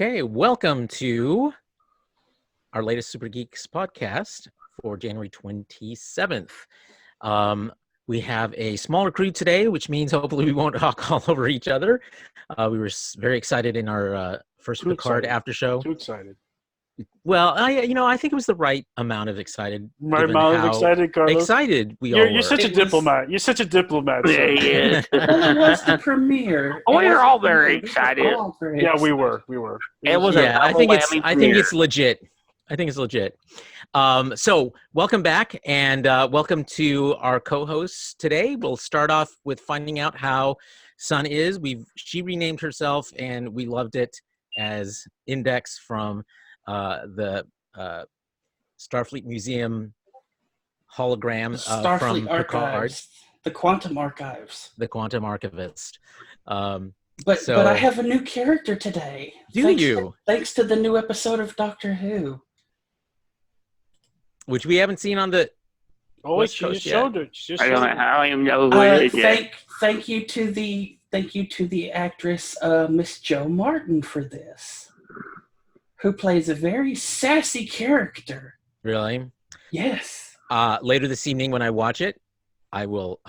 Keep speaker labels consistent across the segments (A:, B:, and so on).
A: Okay, welcome to our latest Super Geeks podcast for January 27th. We have a smaller crew today, which means hopefully we won't talk all over each other. We were very excited in our first Picard after show.
B: Too excited.
A: Well, I think it was the right amount of excited.
B: Right amount of excited, Carlos.
A: Excited we all were.
B: You're such a diplomat. You're such a diplomat.
C: Yeah, yeah.
D: Well, it was the premiere.
C: We were all very excited.
B: Yeah, we were.
C: It was
A: Yeah, I think it's
C: legit.
A: legit. So welcome back and welcome to our co-hosts today. We'll start off with finding out how Sun is. She renamed herself and we loved it as Index from the Starfleet Museum hologram
D: Starfleet
A: from
D: Archives,
A: Picard.
D: the Quantum Archives.
A: The Quantum Archivist.
D: But I have a new character today. Thanks to the new episode of Doctor Who.
A: Which we haven't seen on the
B: she just showed it.
C: I don't even know who it is yet.
D: Thank you to the actress Miss Jo Martin for this, who plays a very sassy character.
A: Really?
D: Yes.
A: Later this evening when I watch it, I will.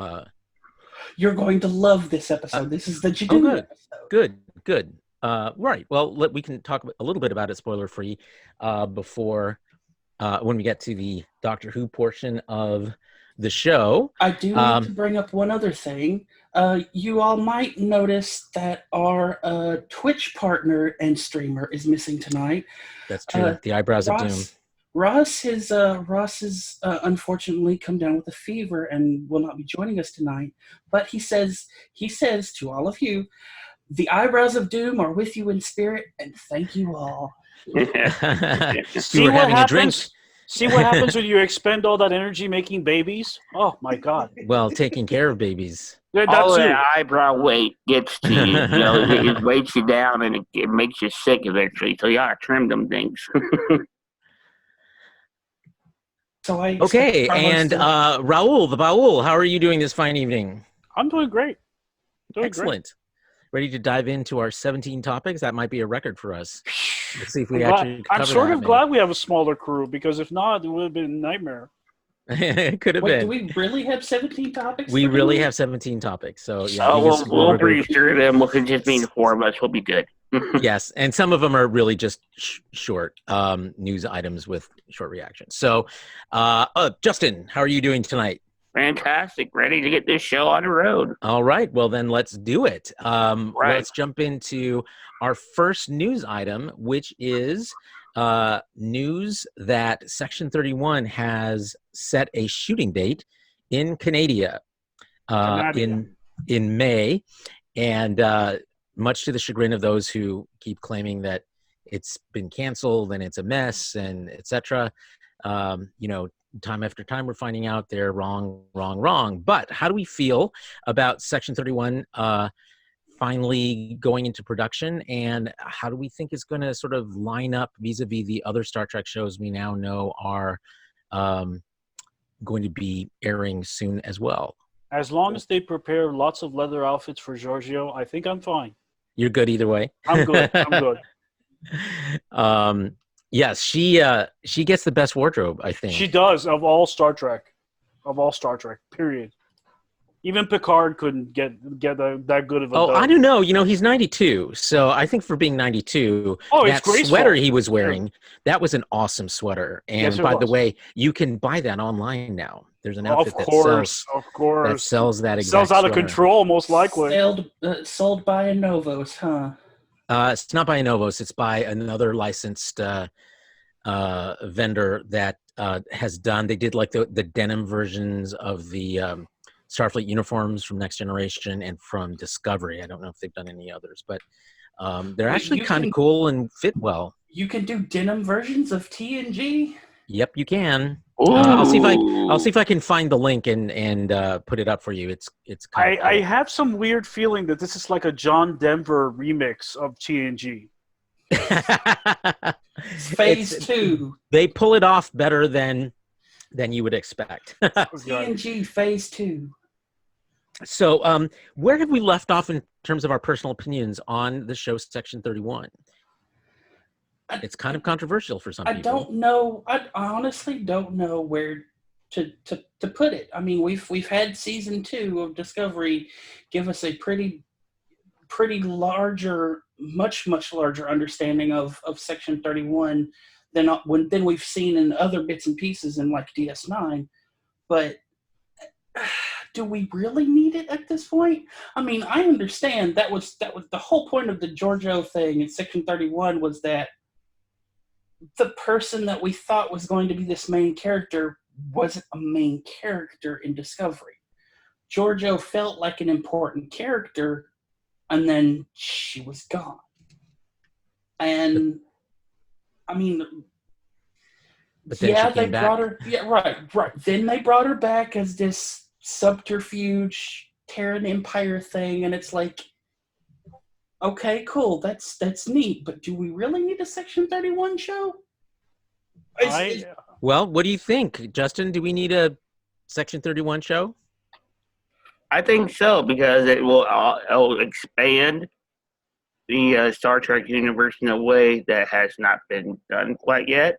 D: You're going to love this episode. This is the Jadoo episode.
A: Good. Right. Well, we can talk a little bit about it, spoiler free, before. When we get to the Doctor Who portion of the show.
D: I do need to bring up one other thing. You all might notice that our Twitch partner and streamer is missing tonight.
A: That's true. The Eyebrows of Doom.
D: Ross has unfortunately come down with a fever and will not be joining us tonight. But he says to all of you, the Eyebrows of Doom are with you in spirit, and thank you all.
B: See what happens when you expend all that energy making babies? Oh my God!
A: Well, taking care of babies.
B: Yeah,
C: all that eyebrow weight gets to you. It weights you down and it makes you sick eventually. So you gotta trim them things.
A: Okay, and Raul, how are you doing this fine evening?
B: I'm doing great.
A: Excellent. Ready to dive into our 17 topics? That might be a record for us. Let's see if we
B: I'm sort of glad we have a smaller crew, because if not, it would have been a nightmare.
A: It could have been.
D: Do we really have 17 topics?
A: We really have 17 topics. So yeah,
C: we'll breeze through them. We'll just be the four of us. We'll be good.
A: Yes, and some of them are really just short news items with short reactions. So, Justin, how are you doing tonight?
C: Fantastic. Ready to get this show on the road.
A: All right. Well, then let's do it. Let's jump into our first news item, which is news that Section 31 has set a shooting date in Canada in May. And much to the chagrin of those who keep claiming that it's been canceled and it's a mess and et cetera, time after time we're finding out they're wrong. But how do we feel about Section 31 finally going into production, and how do we think it's going to sort of line up vis-a-vis the other Star Trek shows we now know are going to be airing soon as well?
B: As long as they prepare lots of leather outfits for Giorgio, I think I'm fine. You're
A: good either way?
B: I'm good.
A: Yes, she gets the best wardrobe, I think.
B: She does, of all Star Trek, period. Even Picard couldn't get that good of a
A: I don't know. He's 92, so I think for being 92, that sweater he was wearing, that was an awesome sweater. And by the way, you can buy that online now. There's an outfit that sells that exact
B: sells out of control, most likely.
D: Sold by Anovos, huh?
A: It's not by Anovos. It's by another licensed vendor that has done. They did like the denim versions of the Starfleet uniforms from Next Generation and from Discovery. I don't know if they've done any others, but they're actually kind of cool and fit well.
D: You can do denim versions of TNG?
A: Yep, you can. I'll see if I can find the link and put it up for you. It's kind of cool.
B: I have some weird feeling that this is like a John Denver remix of TNG.
D: Phase 2.
A: They pull it off better than you would expect.
D: TNG Phase 2.
A: So, where have we left off in terms of our personal opinions on the show Section 31? it's kind of controversial for some people.
D: I don't know. I honestly don't know where to put it. I mean, we've had season 2 of Discovery give us a pretty larger, much larger understanding of Section 31 than we've seen in other bits and pieces in like DS9. But do we really need it at this point? I mean, I understand that was the whole point of the Giorgio thing in Section 31 was that the person that we thought was going to be this main character wasn't a main character in Discovery. Giorgio felt like an important character, and then she was gone. And I mean,
A: but then she came back.
D: Brought her. Yeah, right. Then they brought her back as this subterfuge Terran Empire thing, and it's like, okay, cool, that's neat, but do we really need a Section 31 show?
A: Well, what do you think, Justin? Do we need a Section 31 show?
C: I think so, because it'll expand the Star Trek universe in a way that has not been done quite yet.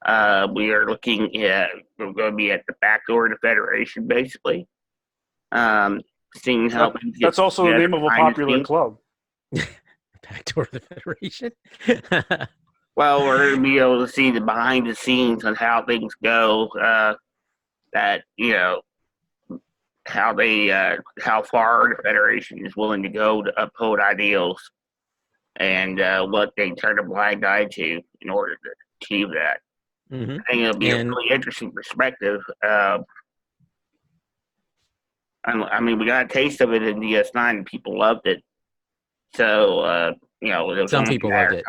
C: We are looking at, we're going to be at the back door of the Federation, basically. Seeing how
B: that's also the name of a popular club.
A: Back door of the Federation?
C: Well, we're going to be able to see the behind the scenes on how things go, that, you know, how far the Federation is willing to go to uphold ideals, and what they turn a blind eye to in order to achieve that.
A: Mm-hmm.
C: I think it'll be a really interesting perspective. I mean, we got a taste of it in DS9, and people loved it. So, you know,
A: some people loved it.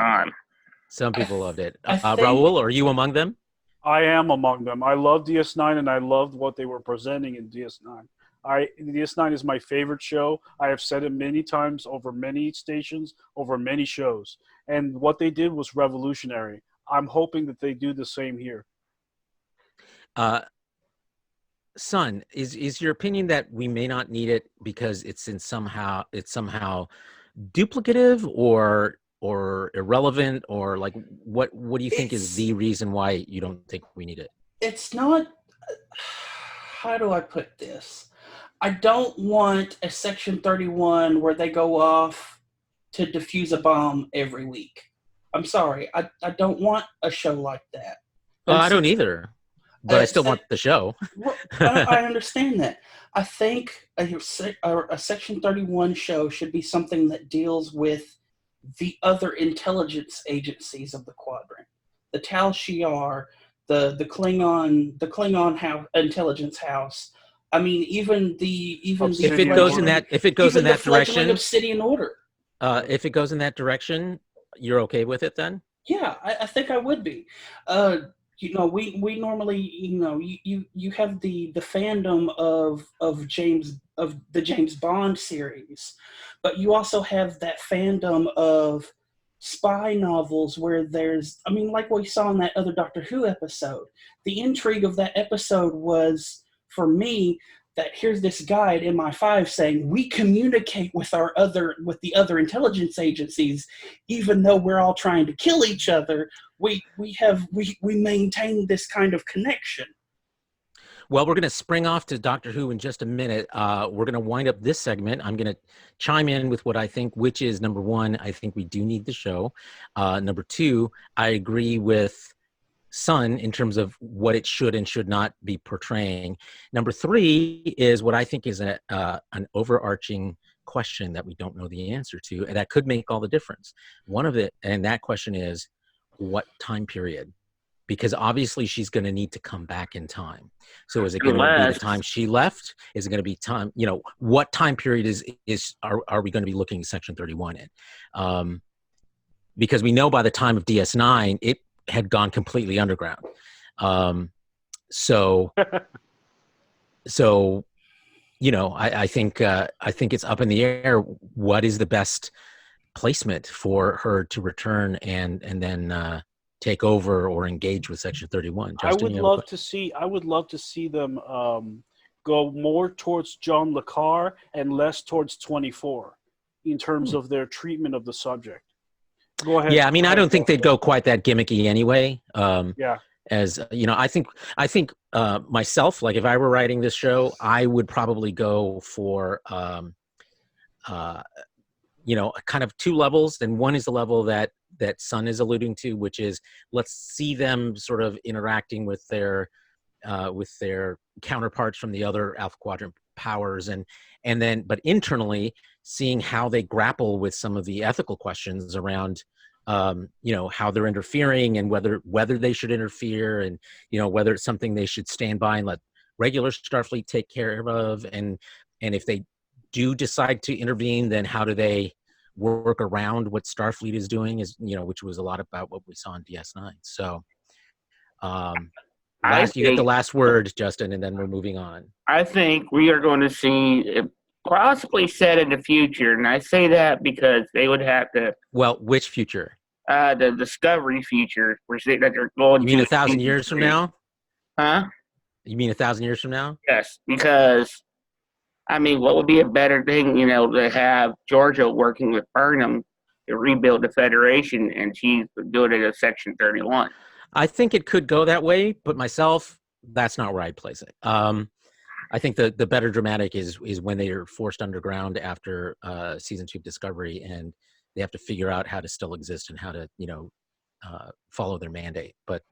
A: Some people loved it. Raul, are you among them?
B: I am among them. I love DS9, and I loved what they were presenting in DS9. DS9 is my favorite show. I have said it many times over many stations, over many shows. And what they did was revolutionary. I'm hoping that they do the same here.
A: Son, is your opinion that we may not need it because it's somehow duplicative or irrelevant, or like what do you think is the reason why you don't think we need it?
D: It's not. How do I put this? I don't want a Section 31 where they go off to defuse a bomb every week. I'm sorry. I don't want a show like that.
A: I don't either, but I still want the show.
D: I understand that. I think a Section 31 show should be something that deals with the other intelligence agencies of the Quadrant, the Tal Shiar, the Klingon intelligence house. I mean, if it goes in that direction, Obsidian Order.
A: If it goes in that direction, you're okay with it then?
D: Yeah, I think I would be. You know, we normally, you know, you have the fandom of the James Bond series, but you also have that fandom of spy novels where there's, I mean, like what we saw in that other Doctor Who episode. The intrigue of that episode was, for me, that here's this guy at MI5 saying we communicate with the other intelligence agencies, even though we're all trying to kill each other. We maintain this kind of connection.
A: Well, we're going to spring off to Doctor Who in just a minute. We're going to wind up this segment. I'm going to chime in with what I think, which is, number one, I think we do need the show. Number two, I agree with Son in terms of what it should and should not be portraying. Number three is what I think is an overarching question that we don't know the answer to, and that could make all the difference. One of it, and that question is, what time period? Because obviously she's going to need to come back in time. So is it going to be the time she left? Is it going to be time, you know, what time period are we going to be looking at Section 31 in? Because we know by the time of DS9, it had gone completely underground. So, you know, I think it's up in the air. What is the best placement for her to return and then take over or engage with Section 31? Justin,
B: I would love to see them go more towards John Le Carre and less towards 24 in terms of their treatment of the subject. Go ahead.
A: Yeah, I mean, I don't think they'd go quite that gimmicky anyway.
B: Yeah.
A: As you know, I think myself, like if I were writing this show, I would probably go for kind of two levels. And one is the level that Sun is alluding to, which is let's see them sort of interacting with their counterparts from the other Alpha Quadrant powers, and then but internally seeing how they grapple with some of the ethical questions around how they're interfering and whether they should interfere, and whether it's something they should stand by and let regular Starfleet take care of, and if they do decide to intervene, then how do they work around what Starfleet is doing, which was a lot about what we saw in DS9. So you get the last word, Justin, and then we're moving on.
C: I think we are going to see it possibly set in the future, and I say that because they would have to.
A: Well, which future?
C: The Discovery future. We're saying that they're going.
A: You mean 1,000 years from now?
C: Huh?
A: You mean 1,000 years from now?
C: Yes, because I mean, what would be a better thing, to have Georgia working with Burnham to rebuild the Federation, and she's doing it at Section 31.
A: I think it could go that way, but myself, that's not where I'd place it. I think the better dramatic is when they are forced underground after season 2 of Discovery, and they have to figure out how to still exist and how to follow their mandate. But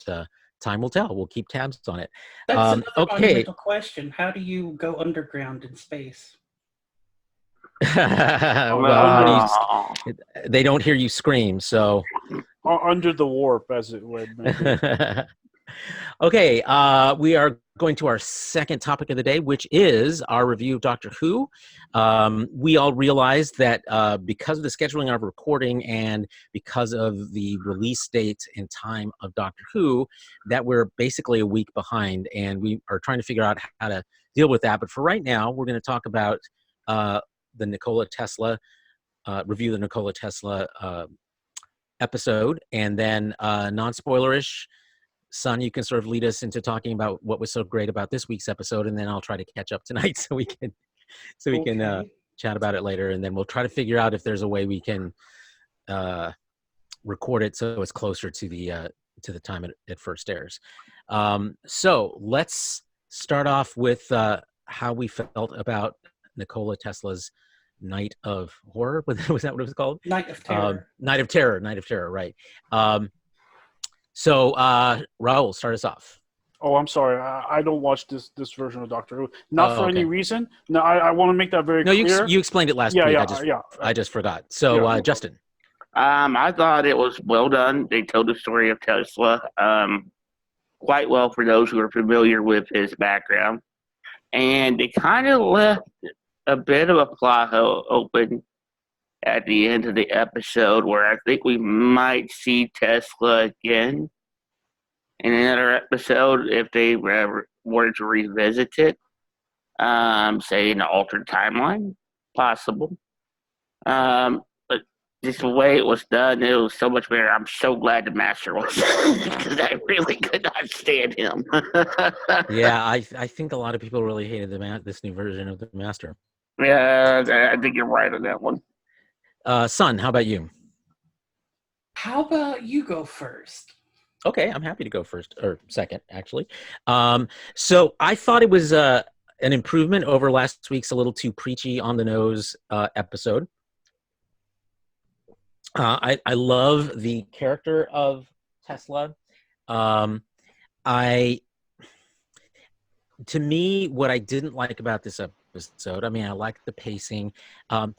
A: time will tell. We'll keep tabs on it.
D: That's another monumental question. How do you go underground in space?
A: Well, they don't hear you scream, so
B: under the warp, as it would.
A: Okay, we are going to our second topic of the day, which is our review of Doctor Who. We all realized that because of the scheduling of recording and because of the release date and time of Doctor Who, that we're basically a week behind, and we are trying to figure out how to deal with that. But for right now, we're going to talk about the Nikola Tesla, review the Nikola Tesla episode, and then non-spoilerish. Son, you can sort of lead us into talking about what was so great about this week's episode, and then I'll try to catch up tonight so we can chat about it later, and then we'll try to figure out if there's a way we can record it so it's closer to the time it first airs. So let's start off with how we felt about Nikola Tesla's Night of Horror. Was that what it was called?
D: Night of Terror.
A: Night of Terror, right. So, Raul, start us off.
B: Oh, I'm sorry. I don't watch this version of Doctor Who. Not for any reason. No, I want to make that very clear.
A: No, you explained it last week. I just forgot. So, Justin.
C: I thought it was well done. They told the story of Tesla quite well for those who are familiar with his background. And they kind of left a bit of a plot hole open at the end of the episode, where I think we might see Tesla again in another episode if they were to revisit it, say in an altered timeline, possible. But just the way it was done, it was so much better. I'm so glad the Master was because I really could not stand him.
A: Yeah, I think a lot of people really hated this new version of the Master.
C: Yeah, I think you're right on that one.
A: Son, how about you?
D: How about you go first?
A: Okay, I'm happy to go first, or second, actually. So I thought it was an improvement over last week's a little too preachy on the nose episode. I love the character of Tesla. To me, what I didn't like about this episode, I mean, I like the pacing. I'm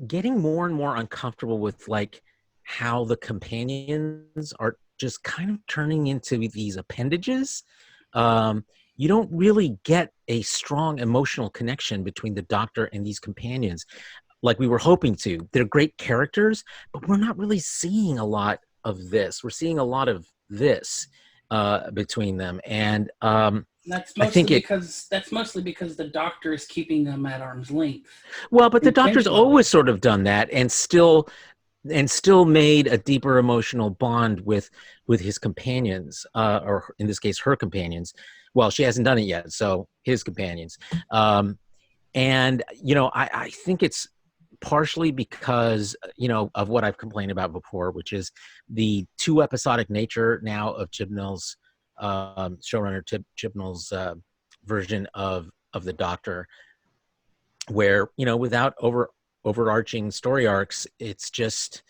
A: getting more and more uncomfortable with like how the companions are just kind of turning into these appendages. You don't really get a strong emotional connection between the Doctor and these companions like we were hoping to. They're great characters, but we're not really seeing a lot of this. We're seeing a lot of this between them, and
D: that's mostly because the Doctor is keeping them at arm's length.
A: Well, but the Doctor's always sort of done that, and still made a deeper emotional bond with his companions, or in this case, her companions. Well, she hasn't done it yet, so his companions. And I think it's partially because, of what I've complained about before, which is the 2 episodic nature now of Chibnall's showrunner Chibnall's version of the Doctor, where, without overarching story arcs, it's just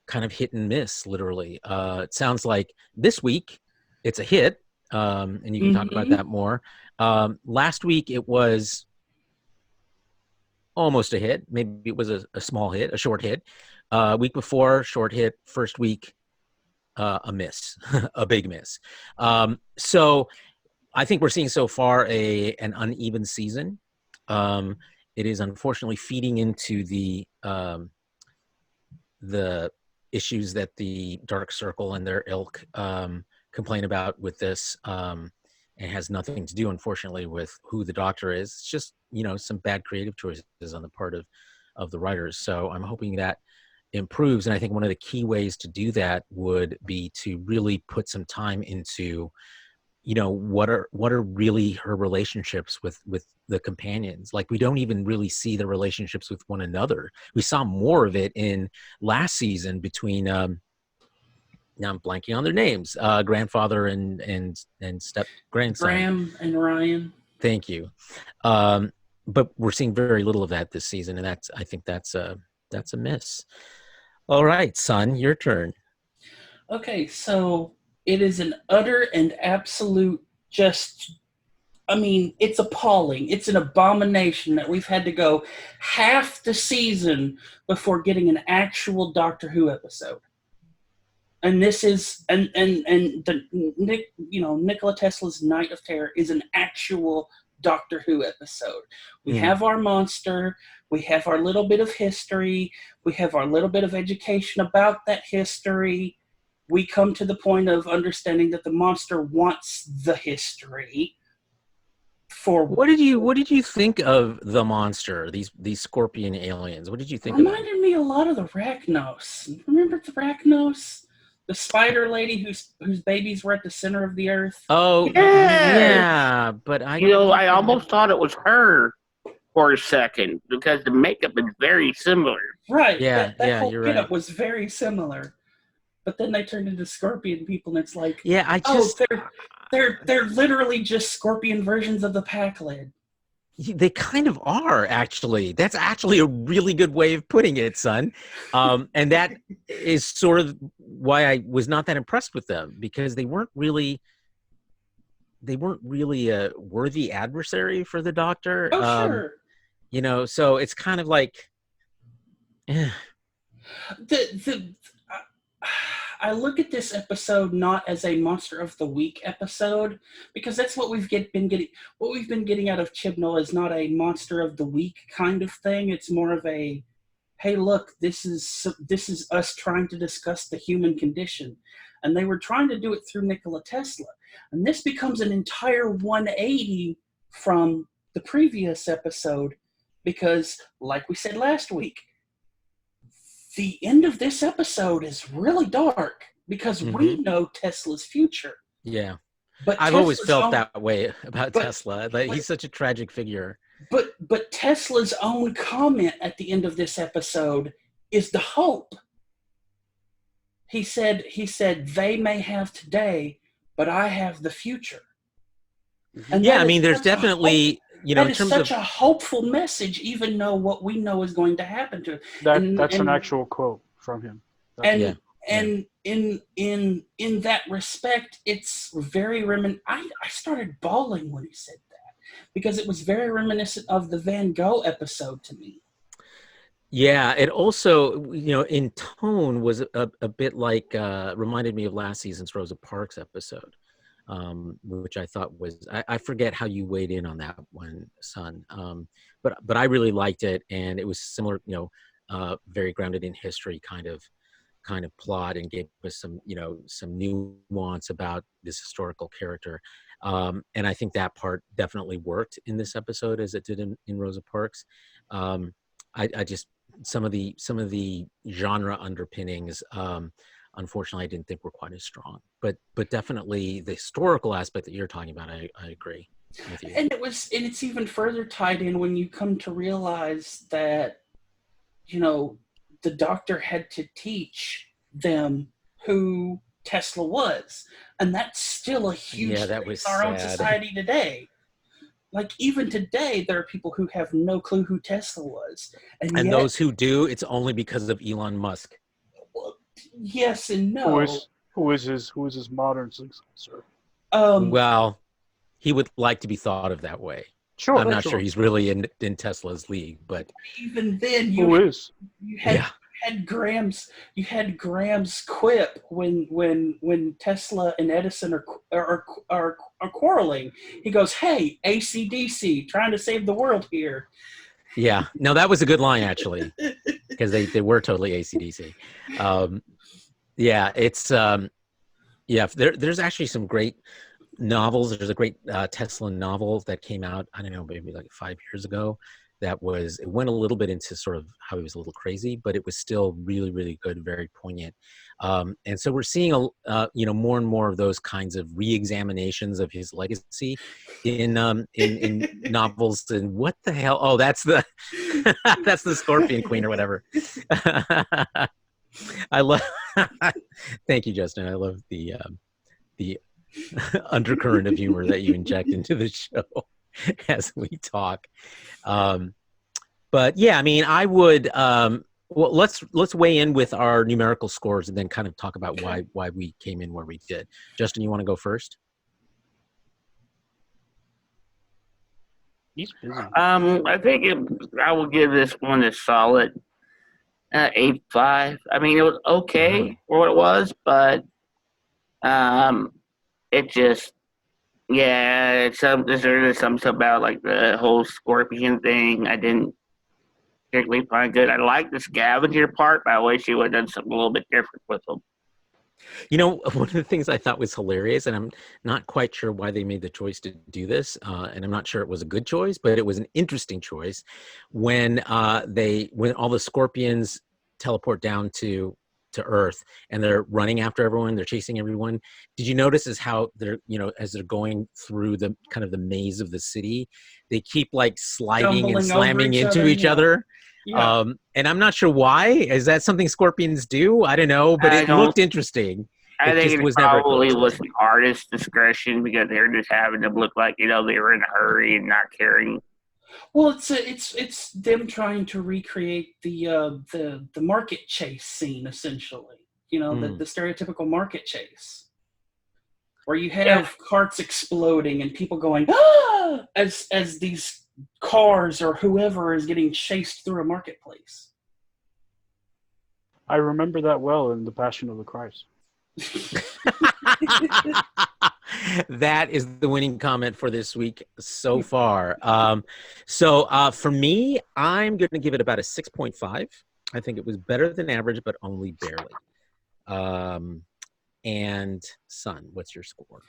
A: kind of hit and miss, literally. It sounds like this week it's a hit, and you can talk about that more. Last week it was almost a hit. Maybe it was a small hit, a short hit. Week before, short hit. First week, a miss, a big miss. So I think we're seeing so far an uneven season. It is unfortunately feeding into the issues that the Dark Circle and their ilk complain about with this. It has nothing to do, unfortunately, with who the Doctor is. It's just, some bad creative choices on the part of the writers. So I'm hoping that improves. And I think one of the key ways to do that would be to really put some time into, what are really her relationships with the companions. Like, we don't even really see the relationships with one another. We saw more of it in last season between now I'm blanking on their names, grandfather and step grandson,
D: Graham and Ryan.
A: Thank you. But we're seeing very little of that this season, and I think that's a miss. All right, son, your turn.
D: Okay, so it is an utter and absolute it's appalling. It's an abomination that we've had to go half the season before getting an actual Doctor Who episode. And this is Nikola Tesla's Night of Terror is an actual Doctor Who episode. We have our monster, we have our little bit of history, we have our little bit of education about that history. We come to the point of understanding that the monster wants the history.
A: What did you think of the monster? These scorpion aliens. What did you think?
D: Reminded me a lot of the Rachnos. Remember the Rachnos? The spider lady whose babies were at the center of the earth.
A: Oh, yeah. But
C: I almost thought it was her for a second because the makeup is very similar.
D: Right.
A: Yeah.
D: That whole
A: you're
D: get-up
A: right.
D: was very similar. But then they turned into scorpion people, and it's like, they're literally just scorpion versions of the Pac-Lid.
A: They kind of are, actually. That's actually a really good way of putting it, son. And that is sort of why I was not that impressed with them, because they weren't really a worthy adversary for the Doctor.
D: Oh, sure.
A: So it's kind of like,
D: I look at this episode not as a Monster of the Week episode, because that's what we've been getting. What we've been getting out of Chibnall is not a Monster of the Week kind of thing. It's more of a, hey, look, this is us trying to discuss the human condition, and they were trying to do it through Nikola Tesla, and this becomes an entire 180 from the previous episode, because, like we said last week, the end of this episode is really dark because we know Tesla's future.
A: Yeah.
D: But
A: I've always felt that way about Tesla. Like, he's such a tragic figure.
D: But Tesla's own comment at the end of this episode is the hope. He said, they may have today, but I have the future.
A: And yeah, I mean, there's definitely...
D: that is such a hopeful message, even though what we know is going to happen to it.
B: That's an actual quote from him.
D: And in that respect, it's very I started bawling when he said that, because it was very reminiscent of the Van Gogh episode to me.
A: Yeah, it also, in tone was a bit like, reminded me of last season's Rosa Parks episode. Which I thought was, I forget how you weighed in on that one, son. But I really liked it, and it was similar, very grounded in history kind of plot, and gave us some nuance about this historical character. And I think that part definitely worked in this episode as it did in Rosa Parks. I just, some of the genre underpinnings, unfortunately, I didn't think were quite as strong, but definitely the historical aspect that you're talking about, I agree with you.
D: And it's even further tied in when you come to realize that the doctor had to teach them who Tesla was. And that's still a huge thing in our own society today. Like, even today, there are people who have no clue who Tesla was. And yet,
A: those who do, it's only because of Elon Musk.
D: Well, yes and no.
B: Who is his modern successor?
A: Well, he would like to be thought of that way.
B: Sure,
A: I'm not sure he's really in Tesla's league, but
D: even then,
B: you
D: had Graham's quip when Tesla and Edison are quarreling. He goes, "Hey, AC/DC, trying to save the world here."
A: Yeah, no, that was a good line actually, because they were totally AC/DC. Yeah, it's there's actually some great novels. There's a great Tesla novel that came out, I don't know, maybe like 5 years ago. It went a little bit into sort of how he was a little crazy, but it was still really, really good, very poignant. And so we're seeing more and more of those kinds of re-examinations of his legacy in novels. And what the hell? Oh, that's the that's the Scorpion Queen or whatever. I love. Thank you, Justin. I love the undercurrent of humor that you inject into the show as we talk. But yeah, I mean, I would. Well, let's weigh in with our numerical scores and then kind of talk about why we came in where we did. Justin, you want to go first?
B: He's busy.
C: I think I will give this one a solid 8.5. I mean, it was okay for what it was, but it just, there's something about like the whole Scorpion thing I didn't particularly find good. I like the scavenger part, but I wish he would have done something a little bit different with them.
A: One of the things I thought was hilarious, and I'm not quite sure why they made the choice to do this, and I'm not sure it was a good choice, but it was an interesting choice when all the Scorpions teleport down to Earth and they're running after everyone, they're chasing everyone. Did you notice as how they're as they're going through the kind of the maze of the city, they keep like sliding and slamming into each other? Yeah. And I'm not sure why. Is that something Scorpions do? I don't know, but it looked interesting.
C: I think it probably was the artist's discretion because they're just having them look like they were in a hurry and not caring.
D: Well, it's them trying to recreate the market chase scene, essentially. The stereotypical market chase, where you have carts exploding and people going ah as these cars or whoever is getting chased through a marketplace.
B: I remember that well in The Passion of the Christ.
A: That is the winning comment for this week so far. So for me, I'm going to give it about a 6.5. I think it was better than average, but only barely. And Son, what's your score?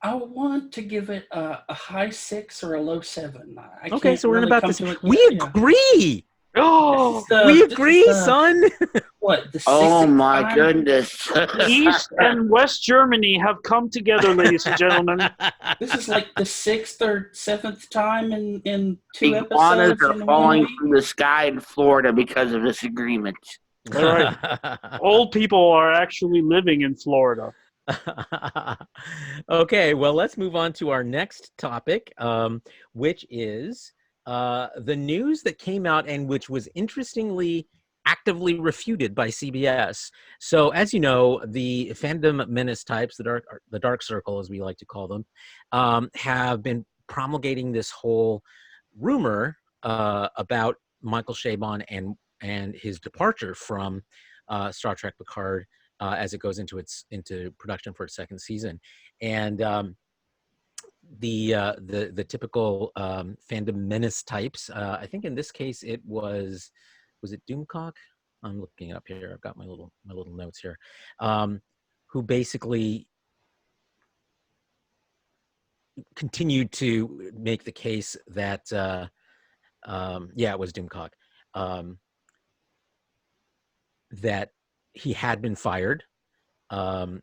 D: I want to give it a high 6 or a low 7.
A: Okay, so we're in about this. We agree.
B: Oh,
A: we agree, Son.
D: What?
C: Oh my goodness!
B: East and West Germany have come together, ladies and gentlemen.
D: This is like the 6th or 7th time in 2 episodes.
C: Iguanas are falling from the sky in Florida because of this agreement.
B: All right. Old people are actually living in Florida.
A: Okay, well, let's move on to our next topic, which is the news that came out and which was interestingly actively refuted by CBS. So, as you know, the Fandom Menace types, the dark circle, as we like to call them, have been promulgating this whole rumor about Michael Chabon and his departure from Star Trek Picard as it goes into production for its second season. And the typical Fandom Menace types, I think in this case it was it Doomcock? I'm looking it up here. I've got my little notes here. Who basically continued to make the case that it was Doomcock, that he had been fired, and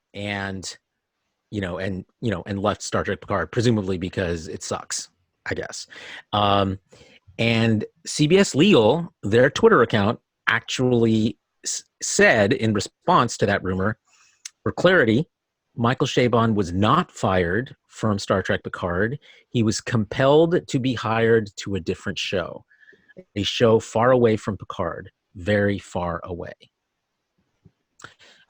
A: left Star Trek Picard, presumably because it sucks, I guess. And CBS Legal, their Twitter account, actually said in response to that rumor, for clarity, Michael Chabon was not fired from Star Trek Picard. He was compelled to be hired to a different show, a show far away from Picard, very far away.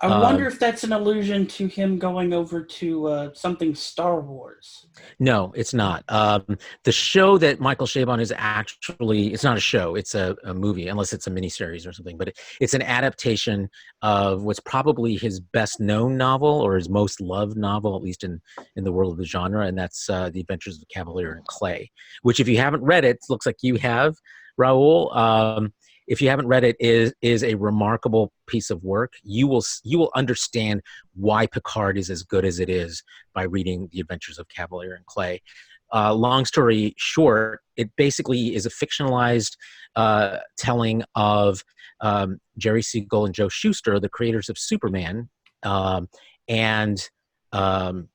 D: I wonder if that's an allusion to him going over to something Star Wars.
A: No, it's not. The show that Michael Chabon is actually, it's not a show, it's a movie, unless it's a miniseries or something, but it's an adaptation of what's probably his best known novel or his most loved novel, at least in the world of the genre, and that's The Adventures of Cavalier and Clay, which if you haven't read it, looks like you have, Raul. If you haven't read it, is a remarkable piece of work. You will understand why Picard is as good as it is by reading The Adventures of Cavalier and Clay. Long story short, it basically is a fictionalized telling of Jerry Siegel and Joe Shuster, the creators of Superman, and their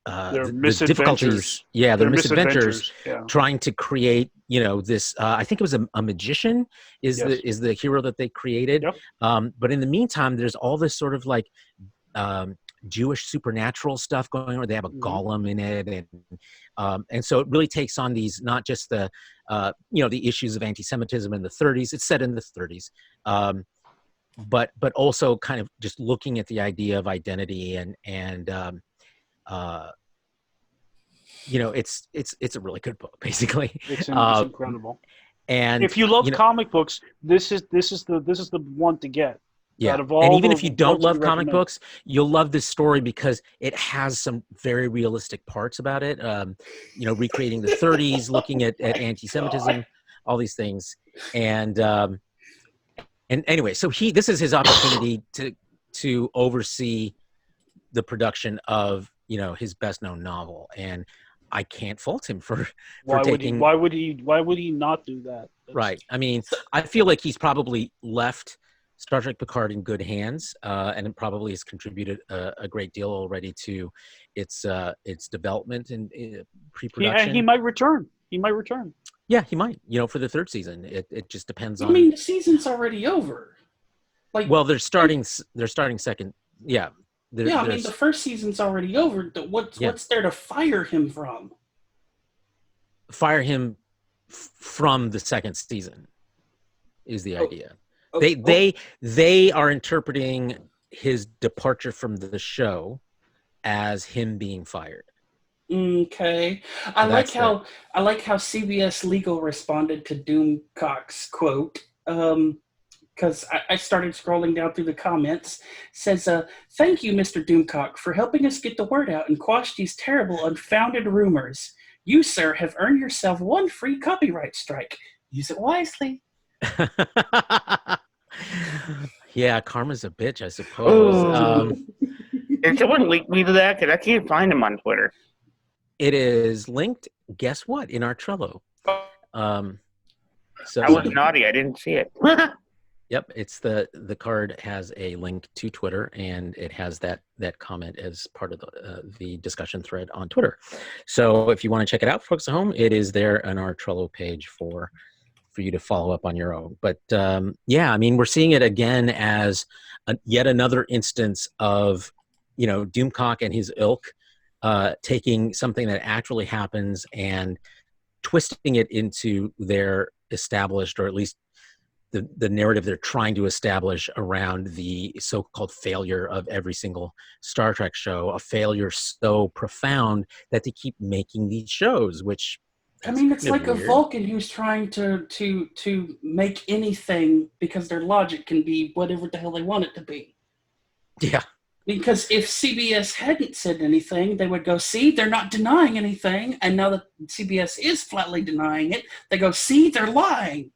B: misadventures.
A: Difficulties, their misadventures, trying to create, this. I think it was a magician is the hero that they created.
B: Yep.
A: But in the meantime, there's all this sort of like Jewish supernatural stuff going on. They have a golem in it, and so it really takes on these, not just the the issues of anti-Semitism in the 30s. It's set in the 30s. But also kind of just looking at the idea of identity and it's a really good book, basically.
B: It's incredible.
A: And
B: if you love comic books, this is the one to get.
A: Yeah, and even if you don't love comic books, you'll love this story because it has some very realistic parts about it. Recreating the 30s, looking at anti-Semitism, all these things, and anyway, so this is his opportunity to oversee the production of his best known novel, and I can't fault him for taking.
B: Why would he not do that?
A: Right. I mean, I feel like he's probably left Star Trek Picard in good hands, and it probably has contributed a great deal already to its development and pre-production.
B: Yeah, he might return.
A: Yeah, he might. For the third season, it just depends on.
D: I mean, the season's already over.
A: Well, they're starting second. Yeah.
D: I mean, the first season's already over. What's there to fire him from?
A: Fire him from the second season is the idea. They are interpreting his departure from the show as him being fired.
D: Okay. I like how CBS Legal responded to Doomcock's quote. Because I started scrolling down through the comments. Says, thank you, Mr. Doomcock, for helping us get the word out and quash these terrible, unfounded rumors. You, sir, have earned yourself one free copyright strike. Use it wisely.
A: Yeah, karma's a bitch, I suppose.
C: And someone linked me to that because I can't find him on Twitter.
A: It is linked, guess what, in our Trello. So
C: I was naughty. I didn't see it.
A: Yep, it's the card has a link to Twitter, and it has that comment as part of the discussion thread on Twitter. So if you want to check it out, folks at home, it is there on our Trello page for you to follow up on your own. But I mean, we're seeing it again as yet another instance of Doomcock and his ilk taking something that actually happens and twisting it into their established, or at least the narrative they're trying to establish around the so-called failure of every single Star Trek show, a failure so profound that they keep making these shows, which
D: I mean, it's like weird. A Vulcan who's trying to make anything because their logic can be whatever the hell they want it to be.
A: Yeah.
D: Because if CBS hadn't said anything, they would go, see, they're not denying anything. And now that CBS is flatly denying it, they go, see, they're lying.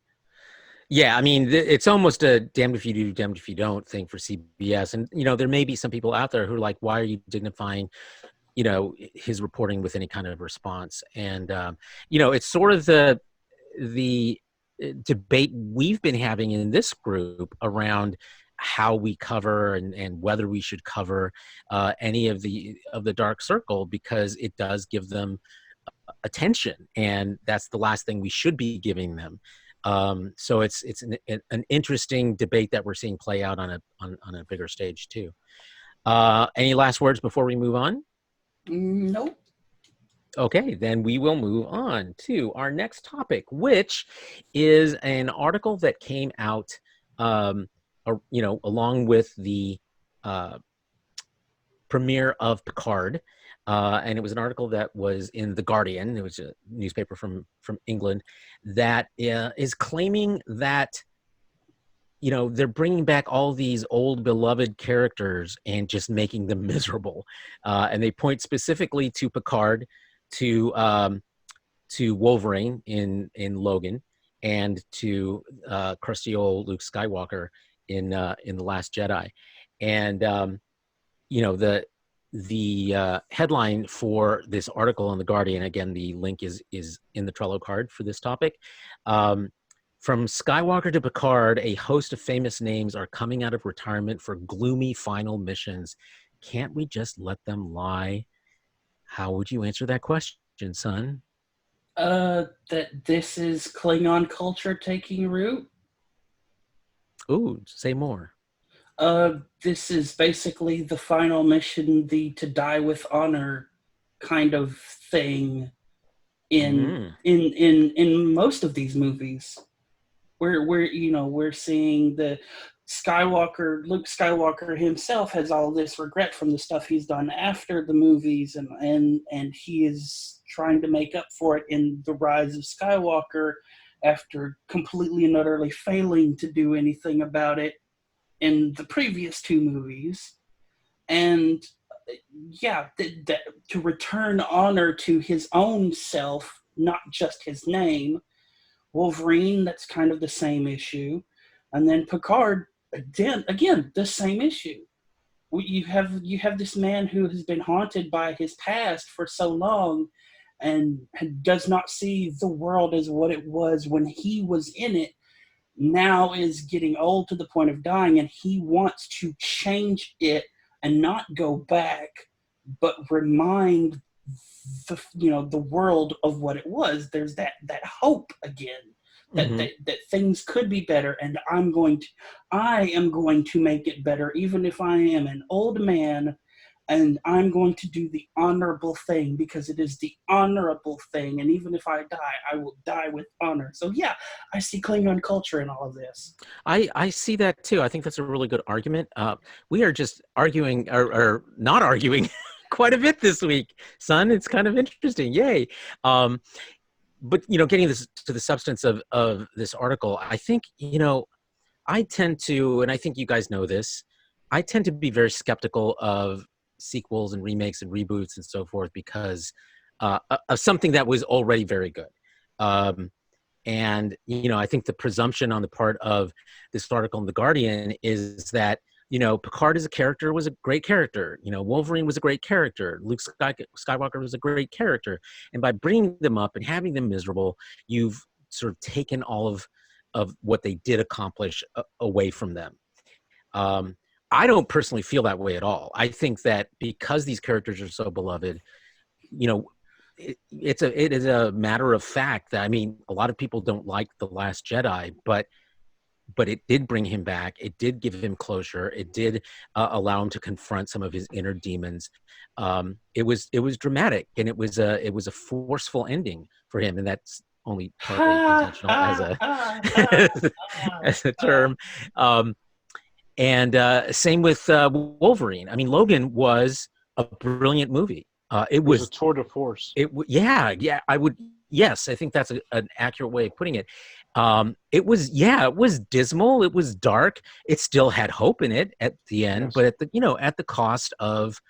A: Yeah, I mean, it's almost a damned if you do, damned if you don't thing for CBS. And, there may be some people out there who are like, why are you dignifying, his reporting with any kind of response? And, it's sort of the debate we've been having in this group around how we cover and whether we should cover any of the Dark Circle, because it does give them attention. And that's the last thing we should be giving them. So it's an interesting debate that we're seeing play out on a bigger stage too. Any last words before we move on?
D: Nope.
A: Okay, then we will move on to our next topic, which is an article that came out, along with the premiere of Picard, and it was an article that was in The Guardian. It was a newspaper from England that is claiming that they're bringing back all these old beloved characters and just making them miserable, and they point specifically to Picard, to Wolverine in Logan, and to crusty old Luke Skywalker in The Last Jedi. And the headline for this article on The Guardian, again, the link is in the Trello card for this topic. From Skywalker to Picard, a host of famous names are coming out of retirement for gloomy final missions. Can't we just let them lie? How would you answer that question, son?
D: That this is Klingon culture taking root.
A: Ooh, say more.
D: This is basically the final mission, the to die with honor kind of thing in most of these movies. We're seeing the Luke Skywalker himself has all this regret from the stuff he's done after the movies, and he is trying to make up for it in The Rise of Skywalker after completely and utterly failing to do anything about it in the previous two movies. And yeah, to return honor to his own self, not just his name. Wolverine, that's kind of the same issue. And then Picard, again, the same issue. You have this man who has been haunted by his past for so long and does not see the world as what it was when he was in it, now is getting old to the point of dying, and he wants to change it and not go back, but remind the world of what it was. There's that hope again, that things could be better, and I am going to make it better, even if I am an old man, and I'm going to do the honorable thing because it is the honorable thing, and even if I die, I will die with honor. So yeah, I see Klingon culture in all of this.
A: I see that too. I think that's a really good argument. We are just arguing or not arguing quite a bit this week, son. It's kind of interesting. Yay. But getting to the substance of this article, I think I tend to, and I think you guys know this, I tend to be very skeptical of sequels and remakes and reboots and so forth because of something that was already very good. And I think the presumption on the part of this article in The Guardian is that Picard as a character was a great character. Wolverine was a great character. Luke Skywalker was a great character. And by bringing them up and having them miserable, you've sort of taken all of what they did accomplish away from them. I don't personally feel that way at all. I think that because these characters are so beloved, it is a matter of fact that, a lot of people don't like The Last Jedi, but it did bring him back. It did give him closure. It did allow him to confront some of his inner demons. It was dramatic, and it was a forceful ending for him, and that's only partly intentional as a term. And same with Wolverine. Logan was a brilliant movie. It was
B: a tour de force.
A: Yes, I think that's an accurate way of putting it. It was dismal. It was dark. It still had hope in it at the end, yes. But at the cost of,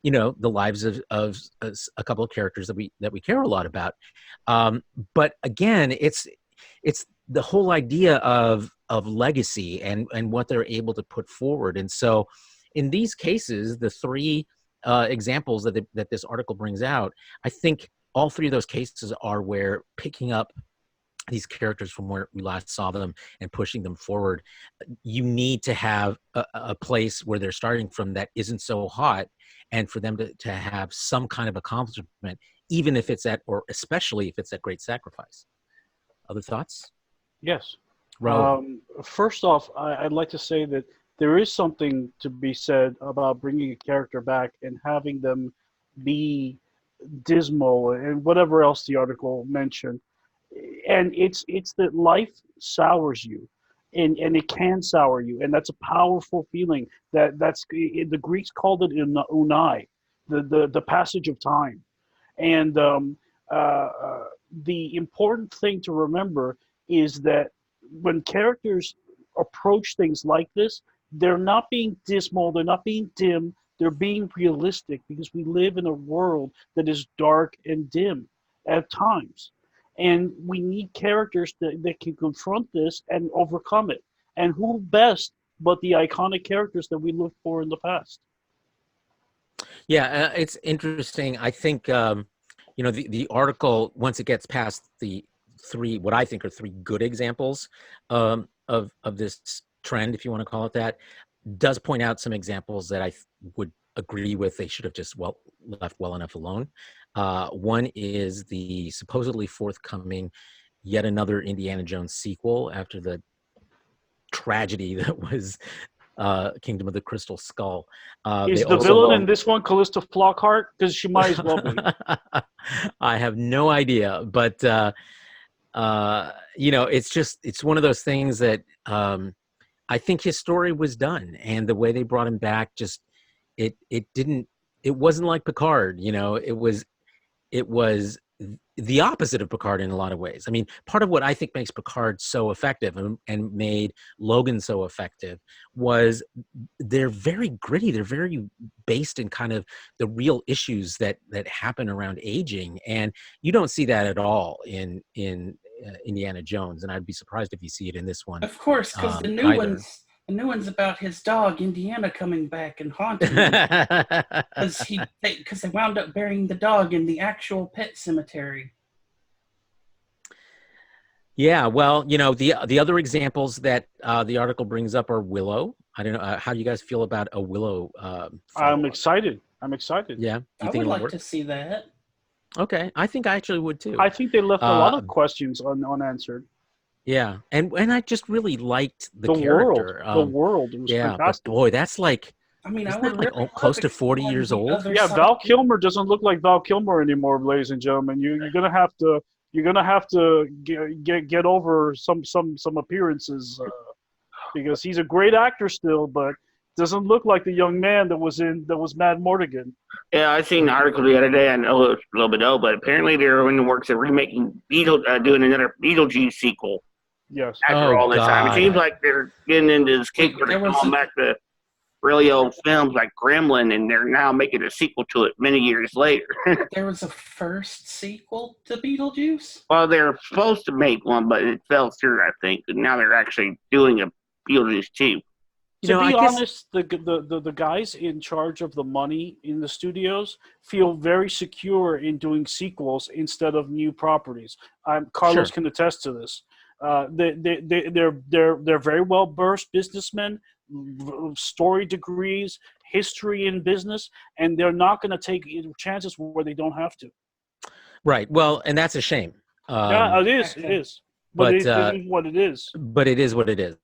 A: the lives of a couple of characters that we care a lot about. But again, it's the whole idea of legacy and what they're able to put forward. And so in these cases, the three examples that this article brings out, I think all three of those cases are where picking up these characters from where we last saw them and pushing them forward, you need to have a place where they're starting from that isn't so hot, and for them to have some kind of accomplishment, even if it's or especially if it's at great sacrifice. Other thoughts?
B: Yes.
A: Raul.
B: First off, I'd like to say that there is something to be said about bringing a character back and having them be dismal and whatever else the article mentioned. And it's that life sours you, and it can sour you, and that's a powerful feeling. That's the Greeks called it unai, the passage of time. And the important thing to remember is that when characters approach things like this, they're not being dismal, they're not being dim, they're being realistic because we live in a world that is dark and dim at times. And we need characters that can confront this and overcome it. And who best but the iconic characters that we looked for in the past?
A: Yeah, it's interesting. I think the article, once it gets past the three, what I think are three good examples of this trend, if you want to call it that, does point out some examples that I would agree with. They should have just left well enough alone. One is the supposedly forthcoming yet another Indiana Jones sequel after the tragedy that was Kingdom of the Crystal Skull.
B: Is the villain in this one Callista Flockhart? Because she might as well be.
A: I have no idea, but it's one of those things that I think his story was done, and the way they brought him back, just it wasn't like Picard. It was the opposite of Picard in a lot of ways. I mean, part of what I think makes Picard so effective and made Logan so effective was they're very gritty. They're very based in kind of the real issues that happen around aging. And you don't see that at all in Indiana Jones. And I'd be surprised if you see it in this one.
D: Of course, because the new one's about his dog Indiana coming back and haunting him because they wound up burying the dog in the actual pet cemetery.
A: Yeah, well, the other examples that the article brings up are Willow. I don't know how you guys feel about a Willow.
B: I'm excited.
A: Yeah,
D: I would like to see that.
A: Okay, I think I actually would too.
B: I think they left a lot of questions unanswered.
A: Yeah, and I just really liked the
B: character.
A: World.
B: The world. It was fantastic.
A: But boy, that's like,
D: I mean,
A: isn't that like close to 40 years old?
B: Yeah, Val Kilmer doesn't look like Val Kilmer anymore, ladies and gentlemen. You're gonna have to get over some appearances because he's a great actor still, but doesn't look like the young man that was Mad Mortigan.
C: Yeah, I seen an article the other day. I know it's a little bit old, but apparently they're in the works of remaking doing another Beetlejuice sequel.
B: Yes.
C: After all this time, it seems like they're getting into this kick where they're going back to really old films like Gremlin, and they're now making a sequel to it many years later.
D: There was a first sequel to Beetlejuice?
C: Well, they're supposed to make one, but it fell through, I think. And now they're actually doing a Beetlejuice 2.
B: To be honest, the guys in charge of the money in the studios feel very secure in doing sequels instead of new properties. Carlos can attest to this. They're very well versed businessmen, story degrees, history in business, and they're not going to take chances where they don't have to. Right.
A: Well, and that's a shame.
B: Yeah, it is. It is. But it is what it is.
A: But it is what it is.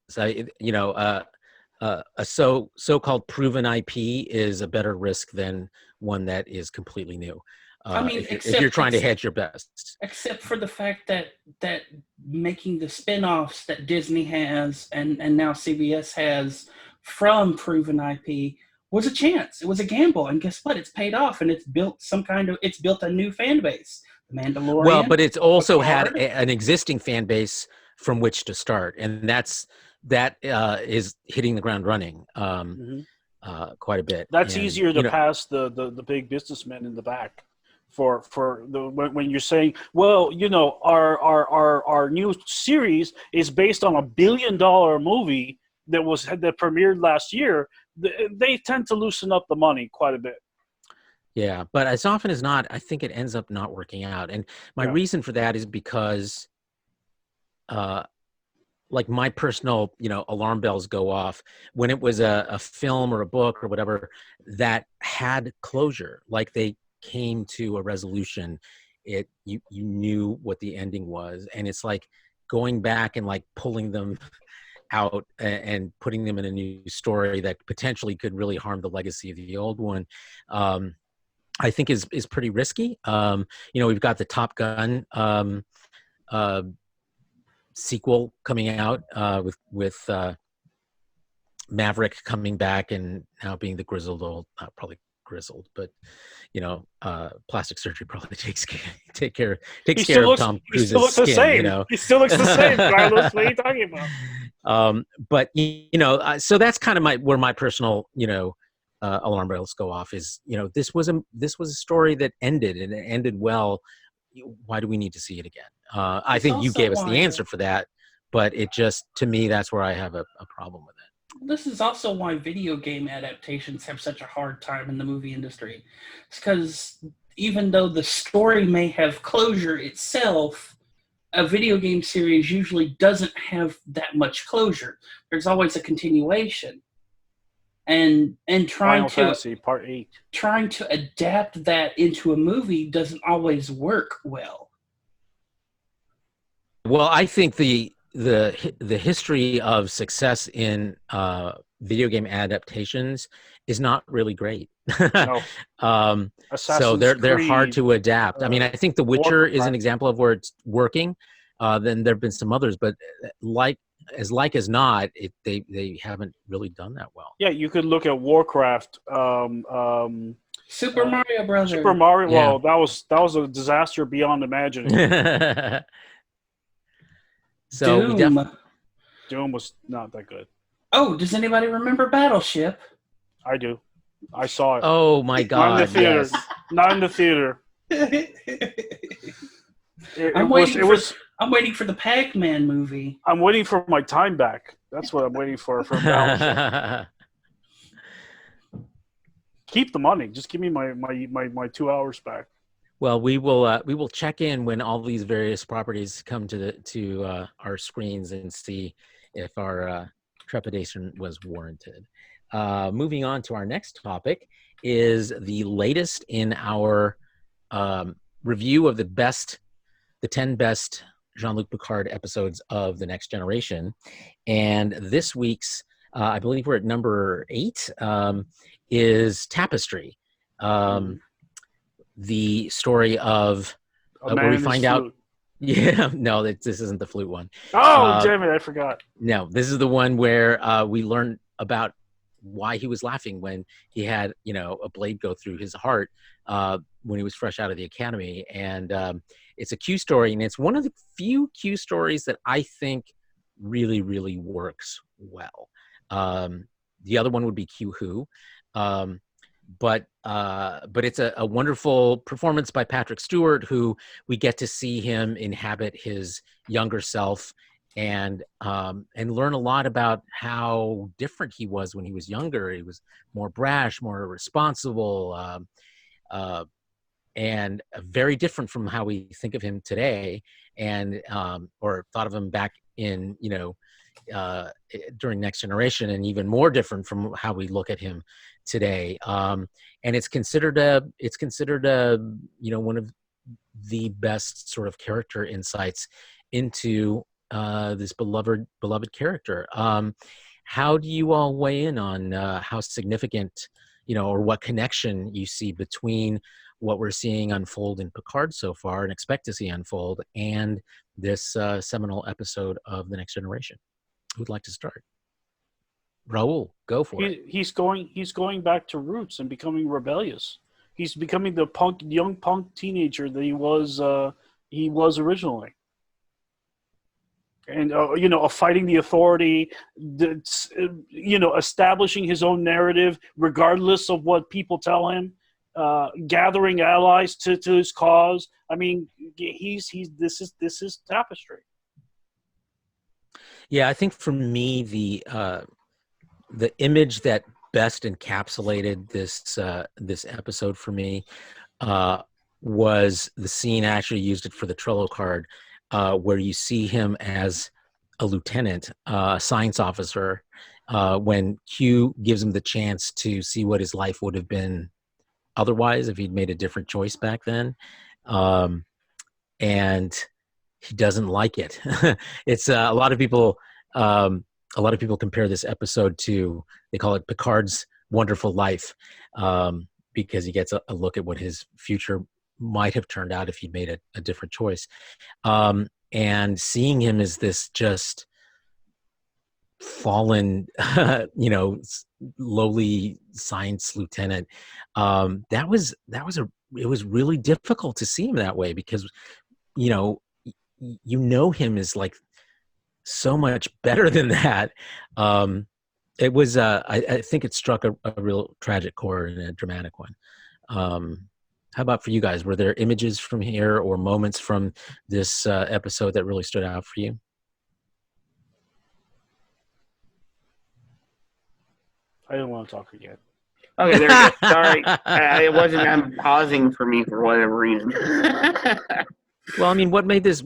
A: A so-called proven IP is a better risk than one that is completely new. If you're trying to hedge your bets.
D: Except for the fact that making the spin-offs that Disney has and now CBS has from proven IP was a chance. It was a gamble. And guess what? It's paid off, and it's built a new fan base. The Mandalorian.
A: Well, but it's also had an existing fan base from which to start. And that is hitting the ground running quite a bit.
B: That's easier to pass the big businessmen in the back for when you're saying, well, our new series is based on $1 billion movie that premiered last year. They tend to loosen up the money quite a bit.
A: Yeah, but as often as not, I think it ends up not working out. And my reason for that is because like my personal, alarm bells go off when it was a film or a book or whatever that had closure, like they came to a resolution. You knew what the ending was, and it's like going back and like pulling them out and putting them in a new story that potentially could really harm the legacy of the old one, I think is pretty risky. We've got the Top Gun sequel coming out with Maverick coming back and now being the grizzled old, not probably grizzled, but plastic surgery probably takes care of Tom Cruise's skin.
B: He still looks the same, Carlos. What are you talking about?
A: But so that's kind of where my personal alarm bells go off. Is this was a story that ended, and it ended well. Why do we need to see it again? I think you gave us the answer for that, but it just, to me, that's where I have a problem with it.
D: This is also why video game adaptations have such a hard time in the movie industry. It's because even though the story may have closure itself, a video game series usually doesn't have that much closure. There's always a continuation. And
B: Final Fantasy Part 8.
D: Trying to adapt that into a movie doesn't always work well.
A: Well, I think the history of success in video game adaptations is not really great.
B: No.
A: So they're hard to adapt. I mean, I think The Witcher is an example of where it's working. Then there have been some others, but like as not, they haven't really done that well.
B: Yeah, you could look at Warcraft.
D: Super Mario Brothers.
B: Super Mario. Yeah. Well, that was a disaster beyond imagining.
A: So
B: Doom was not that good.
D: Oh, does anybody remember Battleship?
B: I do. I saw it.
A: Oh my God!
B: Not in the theater.
A: Yes.
B: Not in the theater.
D: I'm waiting for the Pac-Man movie.
B: I'm waiting for my time back. That's what I'm waiting for Battleship. Keep the money. Just give me my 2 hours back.
A: Well, we will check in when all these various properties come to our screens and see if our trepidation was warranted. Moving on to our next topic is the latest in our review of the 10 best Jean-Luc Picard episodes of The Next Generation. And this week's, I believe we're at number 8, is Tapestry. The story of where we find out. Yeah, no, this isn't the flute one.
B: Oh, damn it, I forgot.
A: No, this is the one where we learn about why he was laughing when he had, a blade go through his heart when he was fresh out of the academy. And it's a Q story, and it's one of the few Q stories that I think really, really works well. The other one would be Q Who. But it's a wonderful performance by Patrick Stewart, who we get to see him inhabit his younger self and learn a lot about how different he was when he was younger. He was more brash, more irresponsible, and very different from how we think of him today, and or thought of him back in during Next Generation, and even more different from how we look at him today. And it's considered one of the best sort of character insights into this beloved character. How do you all weigh in on how significant, or what connection you see between what we're seeing unfold in Picard so far and expect to see unfold and this seminal episode of The Next Generation? Who'd like to start? Raul, go for it.
B: He's going back to roots and becoming rebellious. He's becoming the young punk teenager that he was originally. And fighting the authority, establishing his own narrative regardless of what people tell him, gathering allies to his cause. I mean, this is Tapestry.
A: Yeah, I think for me the image that best encapsulated this episode for me was the scene. I actually used it for the Trello card, where you see him as a lieutenant, a science officer, when Q gives him the chance to see what his life would have been otherwise if he'd made a different choice back then. And he doesn't like it. It's a lot of people. A lot of people compare this episode to, they call it Picard's Wonderful Life, because he gets a look at what his future might have turned out if he'd made a different choice. And seeing him as this just fallen, lowly science lieutenant, it was really difficult to see him that way, because him as like so much better than that. It was I think it struck a real tragic chord and a dramatic one. How about for you guys? Were there images from here or moments from this episode that really stood out for you?
B: I don't want to talk again.
C: Okay, there we go. Sorry, it wasn't. I'm pausing for me for whatever reason.
A: Well, I mean, what made this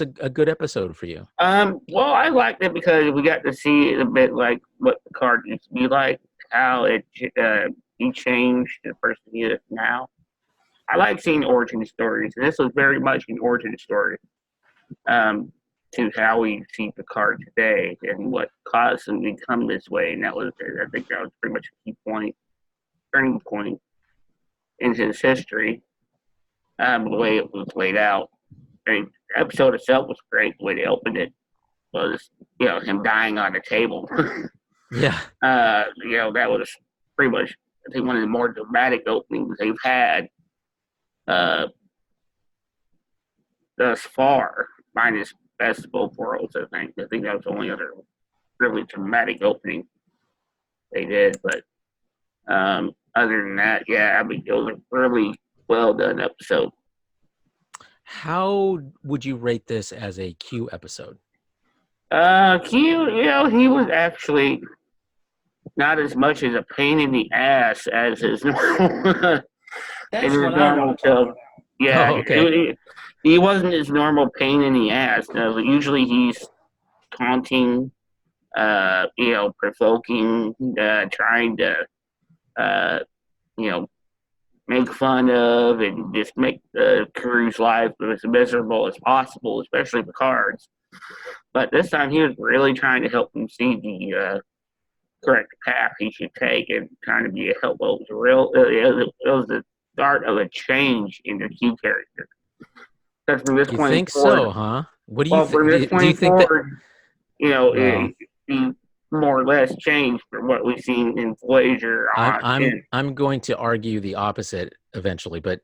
A: a good episode for you?
C: Well, I liked it because we got to see a bit like what the card used to be like, how he changed the person he is now. I like seeing origin stories, and this was very much an origin story to how we see the card today and what caused him to become this way. And I think that was pretty much a key point, turning point in his history. The way it was laid out. I mean, the episode itself was great. The way they opened it was, him dying on the table.
A: Yeah.
C: That was pretty much, I think, one of the more dramatic openings they've had thus far, minus Best of Both Worlds, I think. I think that was the only other really dramatic opening they did. But other than that, yeah, I mean, it was a really well done episode.
A: How would you rate this as a Q episode?
C: Q, he was actually not as much as a pain in the ass as his normal.
D: That's what I want to talk about.
C: Yeah,
A: okay.
C: He wasn't his normal pain in the ass. Usually he's taunting, provoking, trying to, make fun of and just make the crew's life as miserable as possible, especially the cards. But this time he was really trying to help him see the correct path he should take and trying to be a help. It was the start of a change in the Q character. Because from this point
A: think
C: forward,
A: so, huh? What do you think?
C: From this point forward, he more or less changed from what we've seen in Voyager.
A: I'm going to argue the opposite eventually, but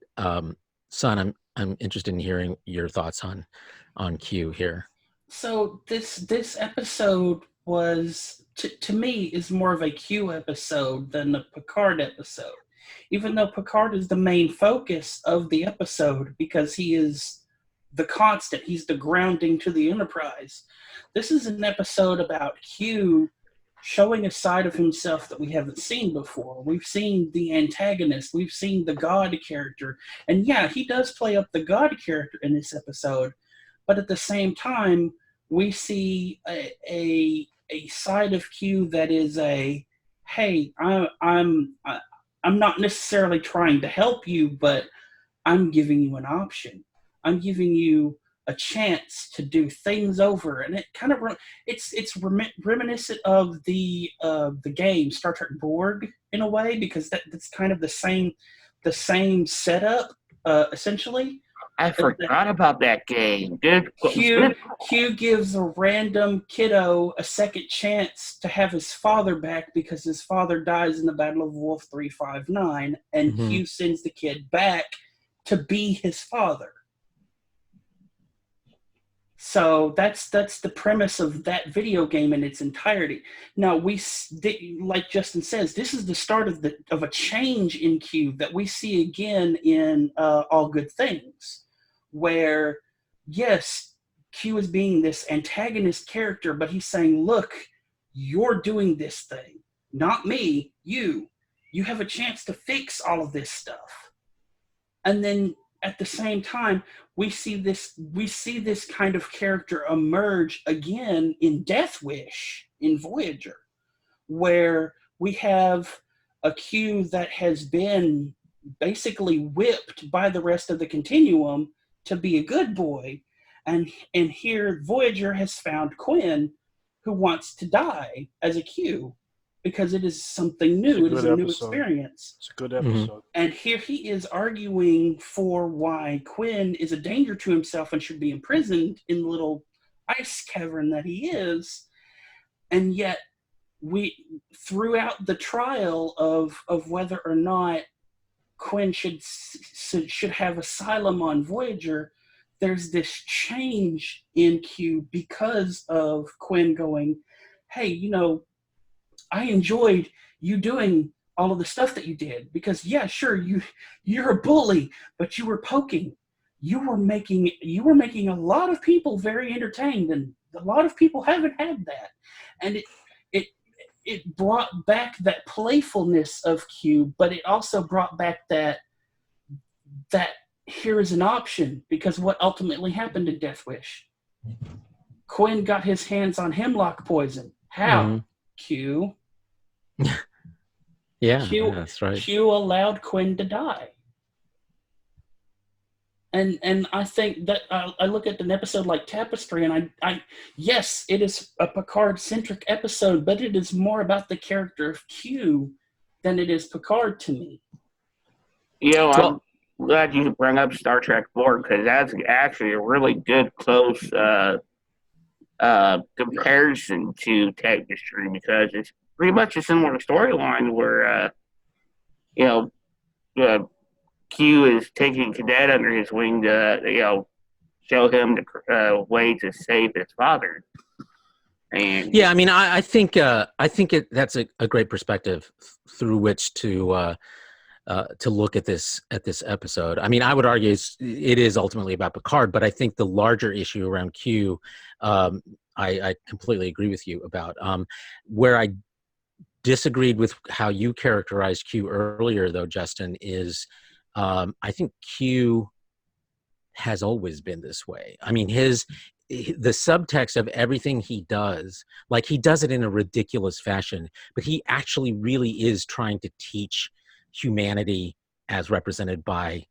A: son, I'm interested in hearing your thoughts on Q here.
D: So this episode was to me is more of a Q episode than the Picard episode, even though Picard is the main focus of the episode because he is the constant, he's the grounding to the Enterprise. This is an episode about Q showing a side of himself that we haven't seen before. We've seen the antagonist, we've seen the God character, and yeah, he does play up the God character in this episode, but at the same time, we see a side of Q that is hey, I'm not necessarily trying to help you, but I'm giving you an option. I'm giving you a chance to do things over, and it kind of it's reminiscent of the game Star Trek Borg in a way, because that's kind of the same setup essentially.
C: I forgot about that game, dude.
D: Q gives a random kiddo a second chance to have his father back because his father dies in the Battle of Wolf 359, and Q sends the kid back to be his father. So that's the premise of that video game in its entirety. Now like Justin says, this is the start of a change in Q that we see again in All Good Things, where yes, Q is being this antagonist character, but he's saying, look, you're doing this thing, not me, you have a chance to fix all of this stuff. And then at the same time, we see this kind of character emerge again in Death Wish in Voyager, where we have a Q that has been basically whipped by the rest of the continuum to be a good boy, And here Voyager has found Quinn, who wants to die as a Q, because it is something new. It is a new experience.
B: It's a good episode.
D: And here he is arguing for why Quinn is a danger to himself and should be imprisoned in the little ice cavern that he is. And yet, throughout the trial of whether or not Quinn should have asylum on Voyager, there's this change in Q because of Quinn going, hey, you know, I enjoyed you doing all of the stuff that you did, because yeah, sure, you're a bully, but you were poking. You were making a lot of people very entertained, and a lot of people haven't had that. And it brought back that playfulness of Q, but it also brought back that here is an option, because what ultimately happened to Death Wish? Quinn got his hands on hemlock poison. How? Q.
A: Yeah, that's right.
D: Q allowed Quinn to die. And I think that I look at an episode like Tapestry, and I yes, it is a Picard-centric episode, but it is more about the character of Q than it is Picard to me.
C: You know, I'm glad you bring up Star Trek 4, because that's actually a really good close comparison to Tapestry, because it's pretty much a similar storyline where Q is taking Cadet under his wing to show him the way to save his father. And
A: yeah, I mean, I think that's a great perspective through which to look at this episode. I mean, I would argue it is ultimately about Picard, but I think the larger issue around Q, I completely agree with you about. Where I disagreed with how you characterized Q earlier, though, Justin, is I think Q has always been this way. I mean, the subtext of everything he does, like he does it in a ridiculous fashion, but he actually really is trying to teach humanity as represented by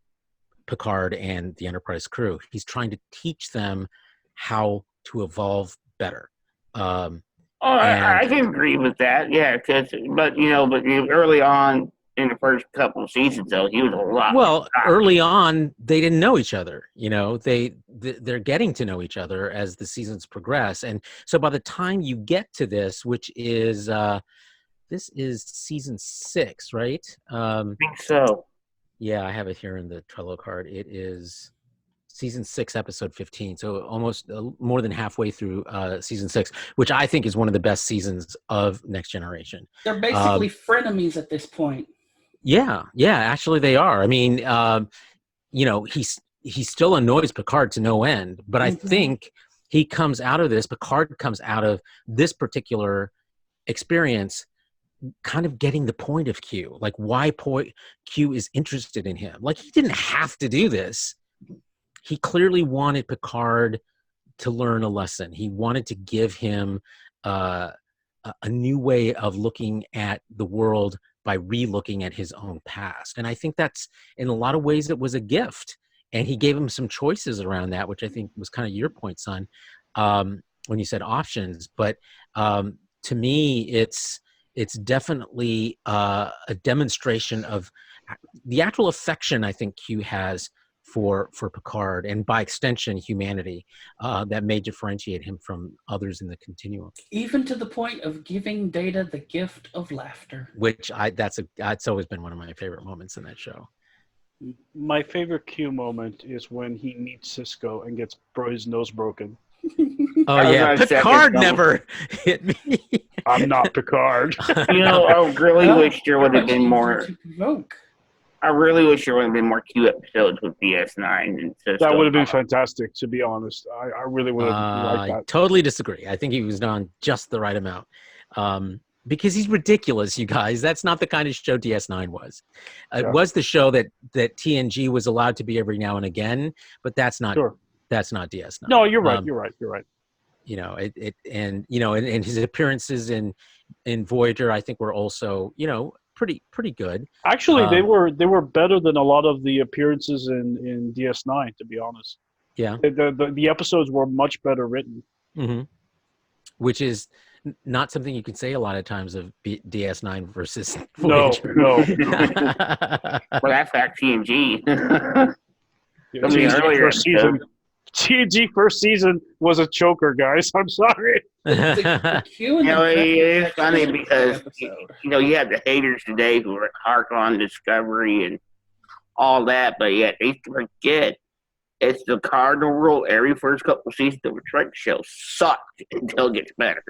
A: Picard and the Enterprise crew. He's trying to teach them how to evolve better.
C: I can agree with that. Yeah, but early on in the first couple of seasons, though, he was a lot.
A: Well, early on, they didn't know each other. You know, they're getting to know each other as the seasons progress, and so by the time you get to this, which is this is season 6, right?
C: I think so.
A: Yeah, I have it here in the Trello card. It is season 6, episode 15. So almost more than halfway through season 6, which I think is one of the best seasons of Next Generation.
D: They're basically frenemies at this point.
A: Yeah, actually they are. I mean, he still annoys Picard to no end, but I think Picard comes out of this particular experience kind of getting the point of Q, like why Q is interested in him. Like, he didn't have to do this. He clearly wanted Picard to learn a lesson. He wanted to give him a new way of looking at the world by re-looking at his own past. And I think that's, in a lot of ways, it was a gift. And he gave him some choices around that, which I think was kind of your point, son, when you said options. But to me, it's definitely a demonstration of the actual affection I think Q has for Picard, and by extension humanity, that may differentiate him from others in the continuum.
D: Even to the point of giving Data the gift of laughter,
A: which that's always been one of my favorite moments in that show.
B: My favorite Q moment is when he meets Cisco and gets his nose broken.
A: Oh yeah, Picard never hit me.
B: I'm not Picard.
C: I really wish there would have been more. I really wish there would have been more Q episodes with DS9. And
B: that would have been fantastic, to be honest. I really would have liked that.
A: I totally disagree. I think he was on just the right amount. Because he's ridiculous, you guys. That's not the kind of show DS9 was. It was the show that TNG was allowed to be every now and again, but that's not DS9.
B: No, you're right. You're right.
A: And his appearances in Voyager, I think, were also, pretty good.
B: Actually, they were better than a lot of the appearances in DS9, to be honest.
A: Yeah.
B: The episodes were much better written.
A: Mm-hmm. Which is not something you can say a lot of times of DS9 versus Voyager.
B: No.
C: Well, that's back TNG.
B: Yeah,
C: Some of the earlier
B: TNG first season was a choker, guys. I'm sorry.
D: The Q and
C: You
D: the
C: know,
D: breakfast
C: it's
D: section
C: funny
D: is a
C: because
D: episode.
C: you have the haters today who hark on Discovery and all that, but yet they forget it's the cardinal rule. Every first couple of seasons of a Trek show sucked until it gets better.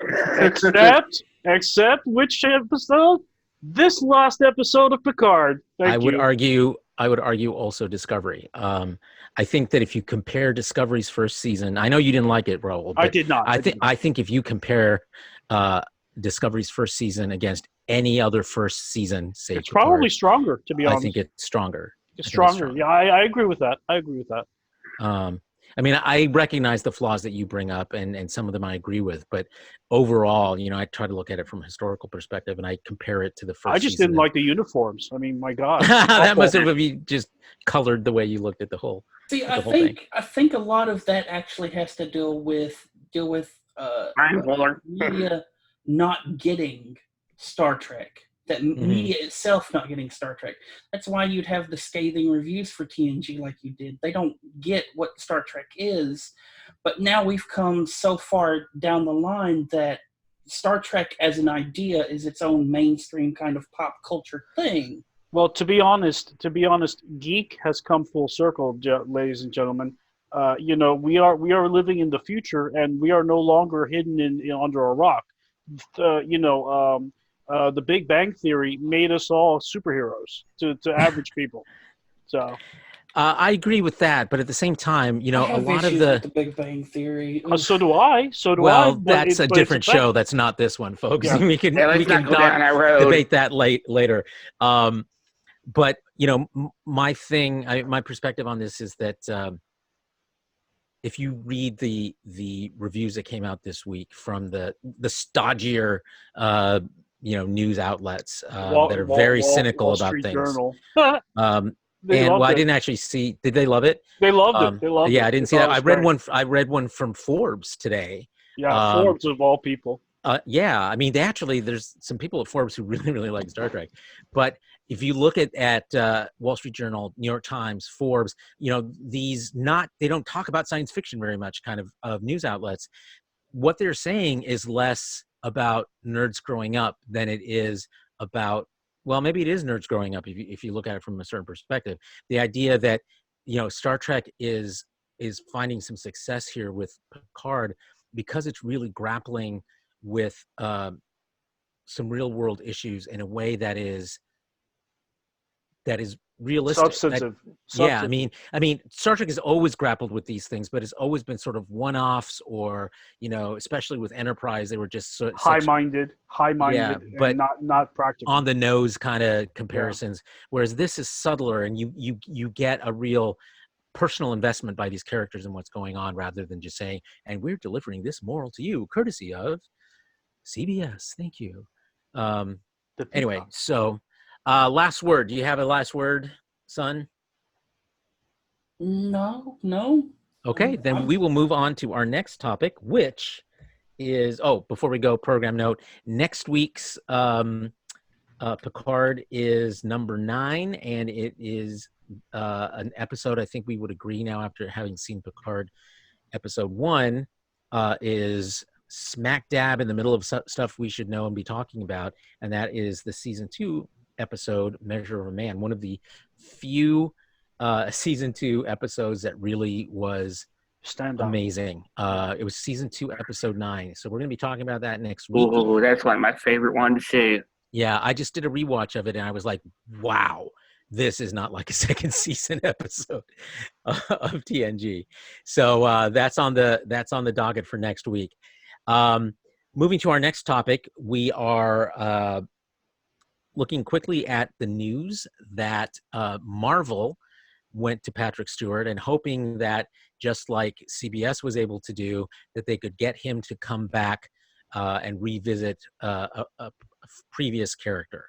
B: Except which episode? This last episode of Picard.
A: I would argue also Discovery. I think that if you compare Discovery's first season, I know you didn't like it, Raul.
B: I did not.
A: I think if you compare Discovery's first season against any other first season, say
B: it's probably stronger. To be honest,
A: I think it's stronger.
B: It's stronger. Yeah, I agree with that.
A: I mean, I recognize the flaws that you bring up, and some of them I agree with. But overall, I try to look at it from a historical perspective, and I compare it to the first.
B: I just didn't like the uniforms. I mean, my God,
A: that must have been just colored the way you looked at the whole.
D: See, I think a lot of that actually has to deal with media not getting Star Trek. That media itself not getting Star Trek. That's why you'd have the scathing reviews for TNG like you did. They don't get what Star Trek is. But now we've come so far down the line that Star Trek as an idea is its own mainstream kind of pop culture thing.
B: Well, to be honest, Geek has come full circle, ladies and gentlemen. We are living in the future, and we are no longer hidden in under a rock. The Big Bang Theory made us all superheroes to average people. So
A: I agree with that, but at the same time, a lot of
D: the Big Bang Theory.
B: So do I.
A: Well, that's a different show. That's not this one, folks.
B: Yeah.
A: we can debate that later. But my perspective on this is that if you read the reviews that came out this week from the stodgier news outlets that are very cynical about things. I didn't actually see. Did they love it?
B: They loved it. They loved it.
A: Yeah, I didn't see that. I read one from Forbes today.
B: Yeah, Forbes of all people.
A: Yeah, I mean, there's some people at Forbes who really, really like Star Trek. But if you look at Wall Street Journal, New York Times, Forbes, they don't talk about science fiction very much, kind of news outlets. What they're saying is less about nerds growing up than it is about, well, maybe it is nerds growing up if you look at it from a certain perspective. The idea that, Star Trek is finding some success here with Picard because it's really grappling with some real world issues in a way that is realistic.
B: Substantive.
A: Yeah, I mean, Star Trek has always grappled with these things, but it's always been sort of one-offs, or especially with Enterprise, they were just
B: high-minded,
A: yeah, but
B: not practical,
A: on the nose kind of comparisons. Yeah. Whereas this is subtler, and you get a real personal investment by these characters and what's going on, rather than just saying, "And we're delivering this moral to you, courtesy of CBS." Thank you. Anyway, so. Last word. Do you have a last word, son?
D: No.
A: Okay, then we will move on to our next topic, which is, before we go, program note. Next week's Picard is number 9, and it is an episode, I think we would agree now after having seen Picard episode 1, is smack dab in the middle of stuff we should know and be talking about, and that is the season 2 episode, Measure of a Man, one of the few season 2 episodes that really was amazing. It was season 2 episode 9, so we're going to be talking about that next week.
C: Oh, that's one of my favorite ones too.
A: Yeah, I just did a rewatch of it, and I was like, wow, this is not like a second season episode of TNG. So that's on the docket for next week. Moving to our next topic, we are looking quickly at the news that Marvel went to Patrick Stewart and hoping that, just like CBS was able to do, that they could get him to come back and revisit a previous character.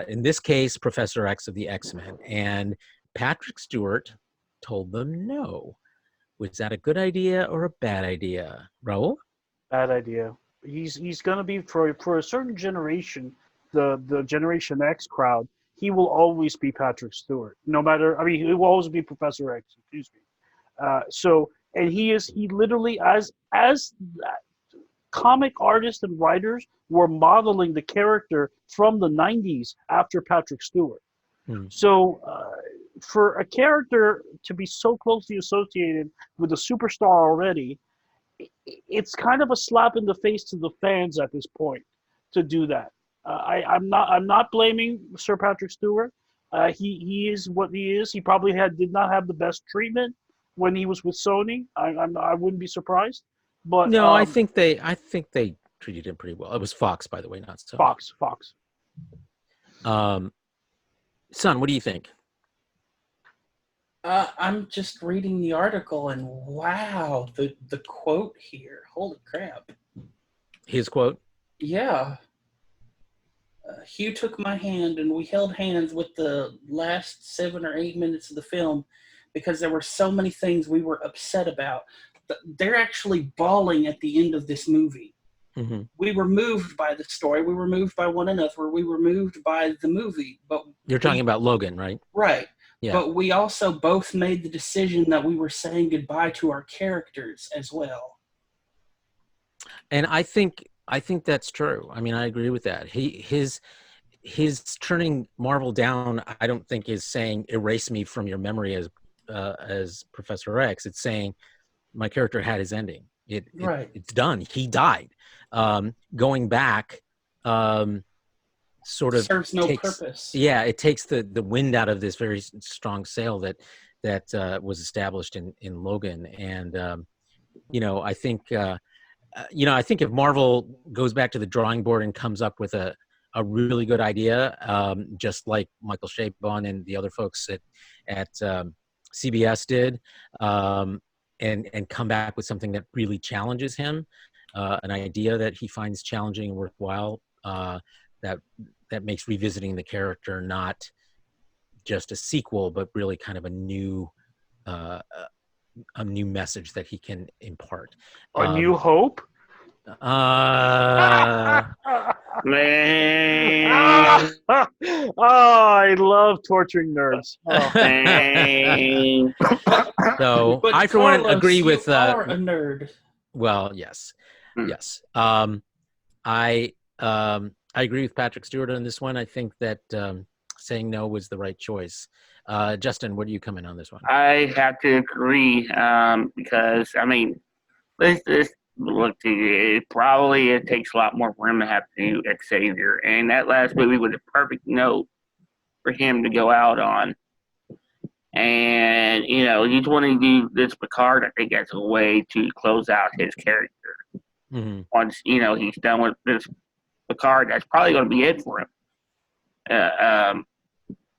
A: In this case, Professor X of the X-Men. And Patrick Stewart told them no. Was that a good idea or a bad idea, Raul?
B: Bad idea. He's gonna be for a certain generation, the Generation X crowd. He will always be Patrick Stewart, no matter. I mean, he will always be Professor X. Excuse me. And he literally as comic artists and writers were modeling the character from the 90s after Patrick Stewart. So for a character to be so closely associated with a superstar already, it's kind of a slap in the face to the fans at this point to do that. I'm not blaming Sir Patrick Stewart. He is what he is. He probably did not have the best treatment when he was with Sony. I wouldn't be surprised. But
A: no, I think they treated him pretty well. It was Fox, by the way, not Sony.
B: Fox.
A: Son, what do you think?
D: I'm just reading the article, and wow, the quote here. Holy crap.
A: His quote?
D: Yeah. Hugh took my hand, and we held hands with the last 7 or 8 minutes of the film because there were so many things we were upset about. They're actually bawling at the end of this movie.
A: Mm-hmm.
D: We were moved by the story. We were moved by one another. We were moved by the movie. But
A: you're talking about Logan, right?
D: Right.
A: Yeah.
D: But we also both made the decision that we were saying goodbye to our characters as well.
A: And I think that's true. I mean, I agree with that. His turning Marvel down, I don't think is saying erase me from your memory as Professor X. It's saying my character had his ending. It's done. He died. Going back sort of
D: serves no purpose.
A: Yeah, it takes the wind out of this very strong sail that was established in Logan. And I think if Marvel goes back to the drawing board and comes up with a really good idea, just like Michael Chabon and the other folks at CBS did, and come back with something that really challenges him, an idea that he finds challenging and worthwhile, that makes revisiting the character not just a sequel, but really kind of a new message that he can impart.
B: A new hope?
C: Man.
B: I love torturing nerds.
A: So
D: but
A: I, for one,
D: Carlos,
A: agree with.
D: You are a nerd.
A: Well, yes, yes. I agree with Patrick Stewart on this one. I think that saying no was the right choice. Justin, what do you come in on this one?
C: I have to agree because, I mean, let's look to it. It takes a lot more for him to have to do Xavier. And that last movie was a perfect note for him to go out on. And, he's wanting to do this Picard. I think that's a way to close out his character.
A: Mm-hmm.
C: Once, he's done with this Picard, that's probably going to be it for him. As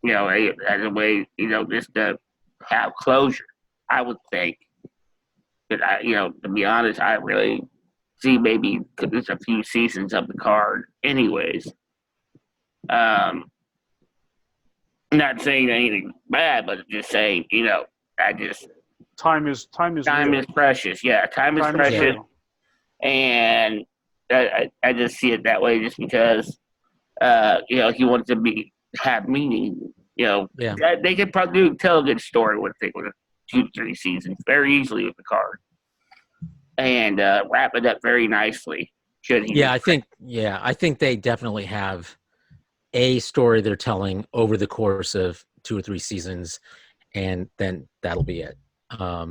C: a way, just to have closure, I would think. But to be honest, I really see maybe there's a few seasons of Picard anyways. Not saying anything bad, but just saying,
B: time is
C: precious. Yeah, time is precious.
B: Real.
C: And I just see it that way just because, he wants to have meaning. They could probably tell a good story with 2-3 seasons very easily with Picard, and wrap it up very nicely.
A: I think they definitely have a story they're telling over the course of 2 or 3 seasons, and then that'll be it. I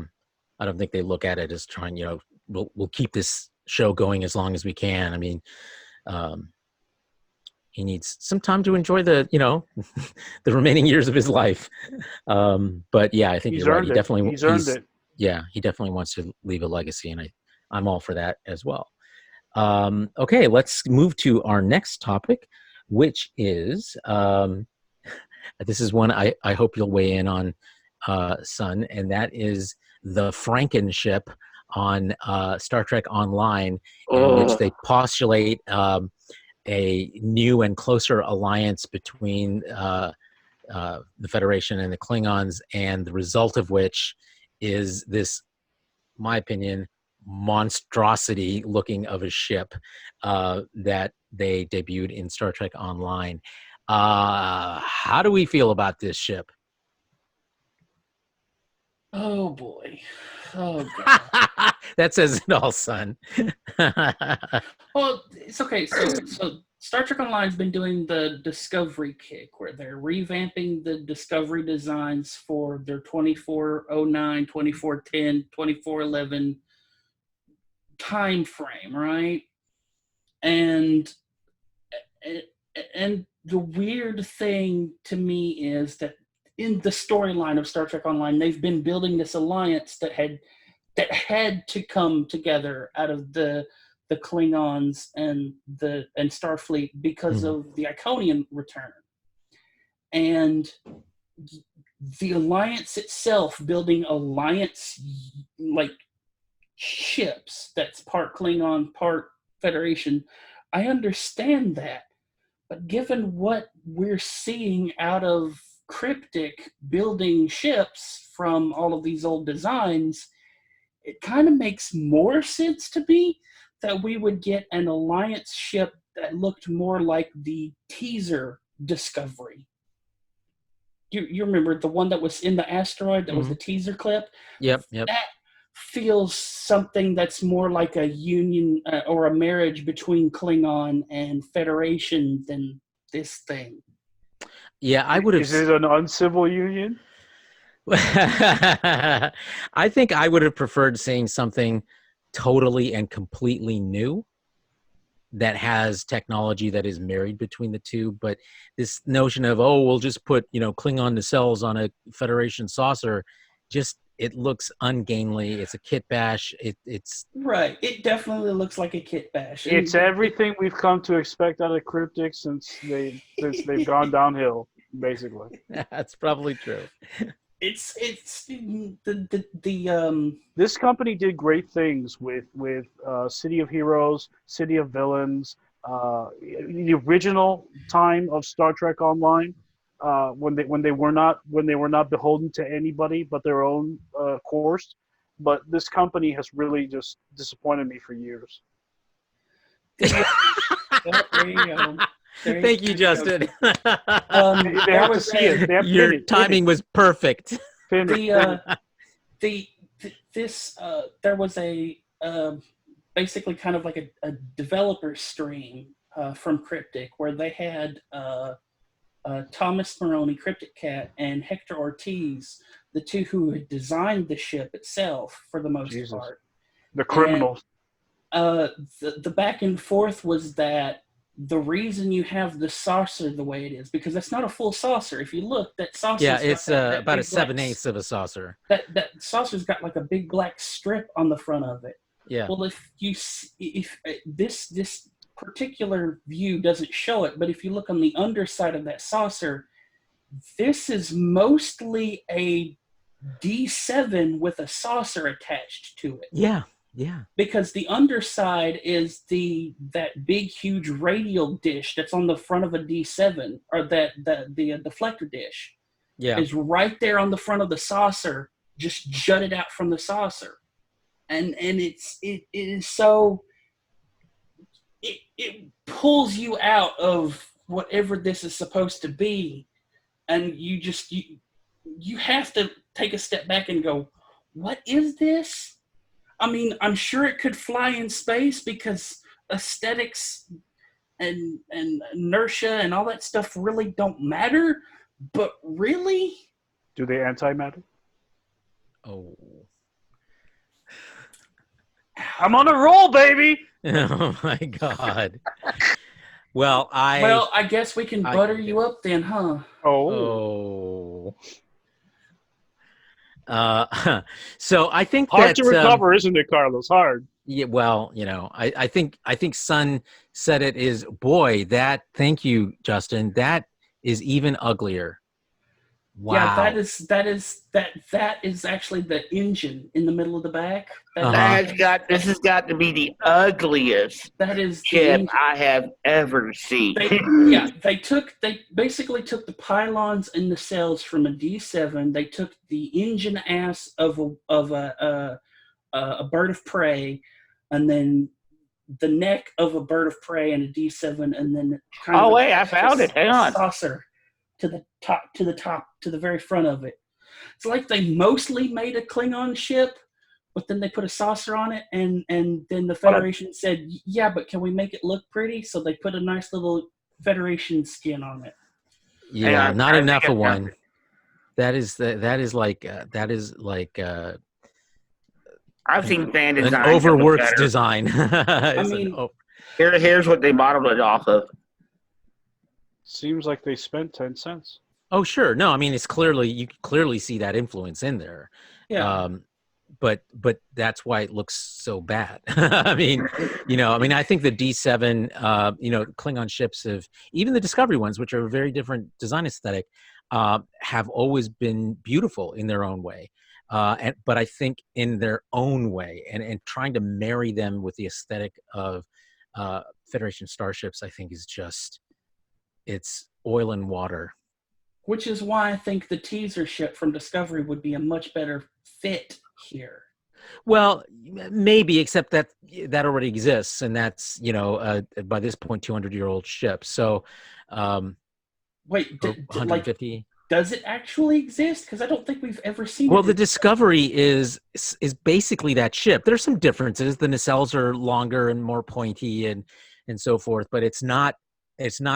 A: don't think they look at it as trying, we'll keep this show going as long as we can. I mean, he needs some time to enjoy the the remaining years of his life. But yeah, I think
B: he's
A: you're right.
B: He earned it.
A: Yeah, he definitely wants to leave a legacy, and I'm all for that as well. Okay, let's move to our next topic, which is this is one I hope you'll weigh in on, son, and that is the Frankenship on Star Trek Online, in which they postulate a new and closer alliance between the Federation and the Klingons, and the result of which is this my opinion, monstrosity looking of a ship that they debuted in Star Trek Online. How do we feel about this ship?
D: Oh boy. Oh god.
A: That says it all, son.
D: Well, it's okay. So Star Trek Online's been doing the Discovery kick, where they're revamping the Discovery designs for their 2409, 2410, 2411 time frame, right? And the weird thing to me is that in the storyline of Star Trek Online, they've been building this alliance that had to come together out of the Klingons and Starfleet because of the Iconian return. And the alliance itself, building alliance like ships that's part Klingon, part Federation, I understand that. But given what we're seeing out of Cryptic building ships from all of these old designs, it kind of makes more sense to me that we would get an alliance ship that looked more like the teaser Discovery. You remember the one that was in the asteroid that was the teaser clip?
A: Yep.
D: That feels something that's more like a union or a marriage between Klingon and Federation than this thing.
A: Yeah, I would have.
B: Is it an uncivil union?
A: I think I would have preferred seeing something totally and completely new that has technology that is married between the two. But this notion of, we'll just put, Klingon nacelles on a Federation saucer, it looks ungainly. It's a kit bash. It's
D: right. It definitely looks like a kit bash.
B: It's everything we've come to expect out of Cryptic since they've gone downhill, basically.
A: That's probably true.
D: It's
B: This company did great things with City of Heroes, City of Villains, the original time of Star Trek Online, when they were not beholden to anybody but their own course. But this company has really just disappointed me for years.
D: There you go.
A: Thank you, Justin.
B: They have to see it.
A: Your timing was perfect.
D: There was a basically kind of like a developer stream from Cryptic where they had Thomas Maroney, Cryptic Cat, and Hector Ortiz, the two who had designed the ship itself for the most part.
B: The criminals.
D: And, the back and forth was that the reason you have the saucer the way it is, because that's not a full saucer. If you look, that saucer.
A: Yeah, it's about a 7/8 of a saucer.
D: That saucer's got like a big black strip on the front of it.
A: Yeah.
D: Well, if this particular view doesn't show it, but if you look on the underside of that saucer, this is mostly a D7 with a saucer attached to it.
A: Yeah. Yeah.
D: Because the underside is that big huge radial dish that's on the front of a D7, or the deflector dish.
A: Yeah.
D: Is right there on the front of the saucer, just jutted out from the saucer. And it is so it pulls you out of whatever this is supposed to be, and you have to take a step back and go, what is this? I mean, I'm sure it could fly in space because aesthetics and inertia and all that stuff really don't matter, but really?
B: Do they antimatter?
A: Oh.
B: I'm on a roll, baby!
A: Oh my God. Well,
D: I guess we can butter you up then, huh?
A: Oh. So I think
B: hard to recover, isn't it, Carlos? Hard.
A: Yeah. Well, I think Sun said it is. Boy, thank you, Justin. That is even uglier. Wow.
D: Yeah, that is actually the engine in the middle of the back.
C: This has got to be the ugliest ship I have ever seen.
D: They basically took the pylons and nacelles from a D7. They took the engine ass of a a bird of prey, and then the neck of a bird of prey and a D7, and then kind of
C: I found it. Hang on.
D: saucer to the top, to the very front of it. It's like they mostly made a Klingon ship, but then they put a saucer on it, and then the Federation said, yeah, but can we make it look pretty? So they put a nice little Federation skin on it.
A: Yeah, not enough of one. That is like
C: I've seen fan design.
A: An overworked design.
D: I mean,
C: here's what they modeled it off of.
B: Seems like they spent 10 cents.
A: Oh, sure. No, I mean, you can clearly see that influence in there.
D: Yeah.
A: But that's why it looks so bad. I mean, I think the D7, Klingon ships even the Discovery ones, which are a very different design aesthetic, have always been beautiful in their own way. But I think in their own way, and trying to marry them with the aesthetic of Federation starships, I think is just, it's oil and water.
D: Which is why I think the teaser ship from Discovery would be a much better fit here.
A: Well, maybe, except that already exists, and that's by this point 200-year-old ship. So,
D: wait,
A: 150.
D: Does it actually exist? Because I don't think we've ever seen it.
A: Well, the Discovery is basically that ship. There's some differences. The nacelles are longer and more pointy and so forth, but it's not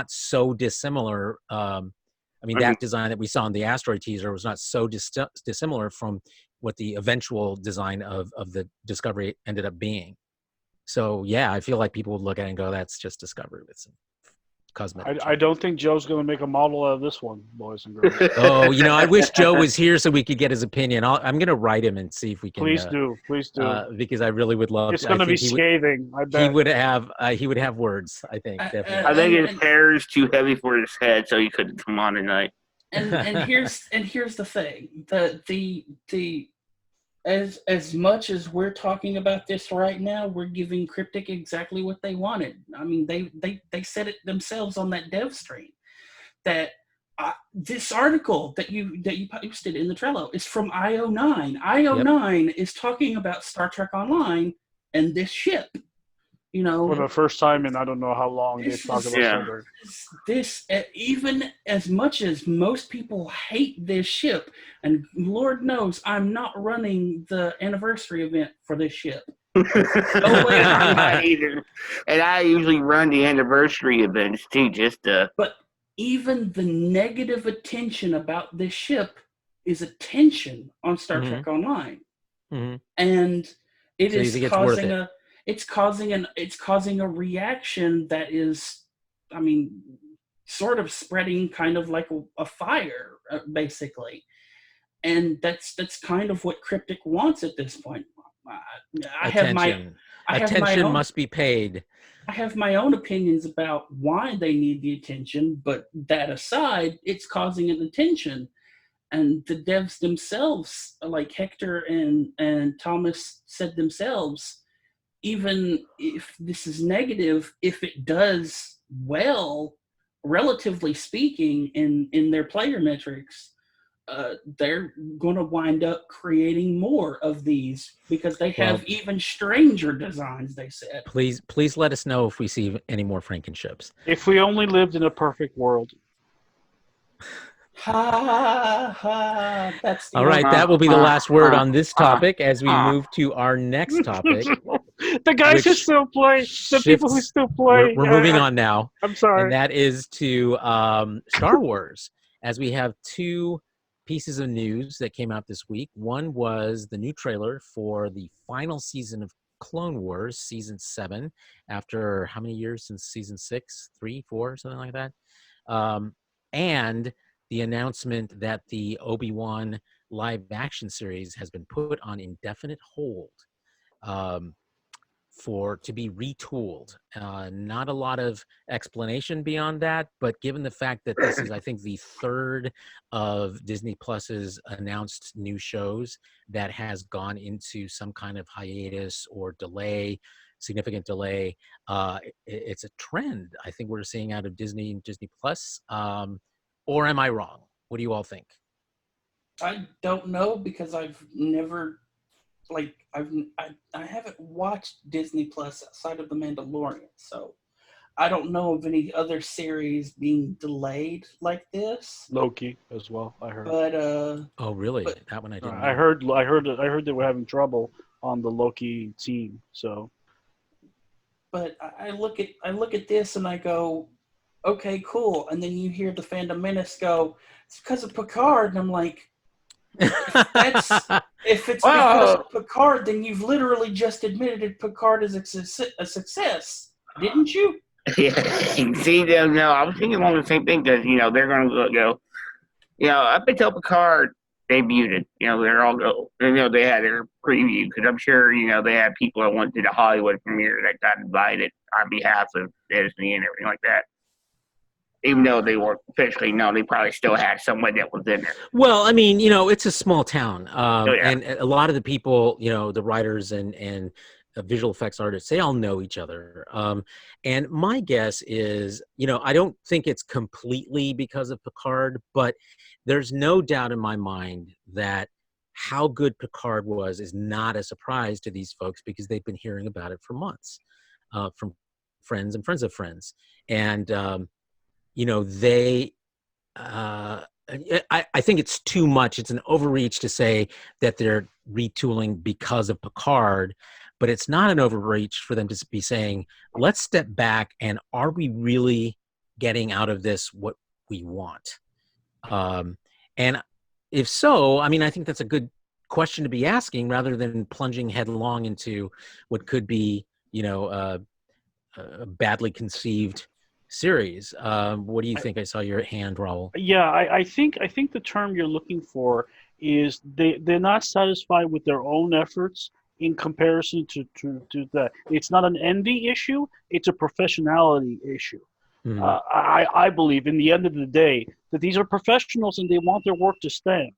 A: so dissimilar. That design that we saw in the asteroid teaser was not so dissimilar from what the eventual design of the Discovery ended up being. So yeah, I feel like people would look at it and go, "That's just Discovery with some cosmetic."
B: I don't think Joe's going to make a model out of this one, boys and girls.
A: Oh, I wish Joe was here so we could get his opinion. I'm going to write him and see if we can.
B: Please do.
A: Because I really would love.
B: It's going to be scathing. I bet
A: he would have words. I think. Definitely.
C: I think his hair is too heavy for his head, so he couldn't come on tonight.
D: And here's the thing: the as much as we're talking about this right now, we're giving Cryptic exactly what they wanted. I mean, they said it themselves on that dev stream that this article that you posted in the Trello is from IO9. IO9 is talking about Star Trek Online and this ship.
B: For the first time in I don't know how long they talked about
D: this. Even as much as most people hate this ship, and Lord knows I'm not running the anniversary event for this ship.
C: No way, I'm not either. And I usually run the anniversary events too, just to.
D: But even the negative attention about this ship is attention on Star Trek Online, and it is causing It's causing a reaction that is, sort of spreading kind of like a fire, basically, and that's kind of what Cryptic wants at this point.
A: Attention must be paid.
D: I have my own opinions about why they need the attention, but that aside, it's causing an attention, and the devs themselves, like Hector and Thomas said themselves. Even if this is negative, if it does well, relatively speaking, in their player metrics, they're going to wind up creating more of these because they have even stranger designs, they said.
A: Please let us know if we see any more Frankenships.
B: If we only lived in a perfect world.
D: Ha ha! That's
A: all right. That will be the last word on this topic as we move to our next topic.
B: The guys who still play, the people who still play.
A: We're moving on now.
B: I'm sorry.
A: And that is to Star Wars, as we have two pieces of news that came out this week. One was the new trailer for the final season of Clone Wars, season 7, after how many years since season 6? 3, 4, something like that. And the announcement that the Obi-Wan live action series has been put on indefinite hold to be retooled. Not a lot of explanation beyond that, but given the fact that this is, I think, the third of Disney Plus's announced new shows that has gone into some kind of hiatus or significant delay, it's a trend I think we're seeing out of Disney and Disney Plus. Or am I wrong? What do you all think?
D: I don't know because I've never like I haven't watched Disney Plus outside of The Mandalorian, so I don't know of any other series being delayed like this.
B: Loki as well. I heard.
D: But
A: Oh, really?
D: but
A: That one I didn't
B: I
A: know.
B: heard. I heard. I heard they were having trouble on the Loki team. So
D: but I look at this and I go, okay, cool. And then you hear the Fandom Menace go, it's because of Picard, and I'm like, if it's because
C: Well,
D: of Picard, then you've literally just admitted Picard is a success, didn't you?
C: yeah. See, no, I was thinking along the same thing because they're going to go. Up until Picard debuted, they're all go. They had their preview because I'm sure they had people that went to the Hollywood premiere that got invited on behalf of Disney and everything like that. Even though they weren't officially known, they probably still had someone that was in there.
A: Well, I mean, it's a small town,
C: Oh, yeah.
A: and a lot of the people, the writers and visual effects artists, they all know each other. And my guess is, I don't think it's completely because of Picard, but there's no doubt in my mind that how good Picard was is not a surprise to these folks because they've been hearing about it for months from friends and friends of friends. And, they I think it's too much. It's an overreach to say that they're retooling because of Picard, but it's not an overreach for them to be saying, let's step back and are we really getting out of this what we want? And if so, I mean, I think that's a good question to be asking rather than plunging headlong into what could be, a badly conceived series. What do you think? I saw your hand, Raul.
B: yeah, I think the term you're looking for is they're not satisfied with their own efforts in comparison to that. It's not an envy issue; it's a professionality issue.
A: Mhm.
B: I believe in the end of the day that these are professionals and they want their work to stand.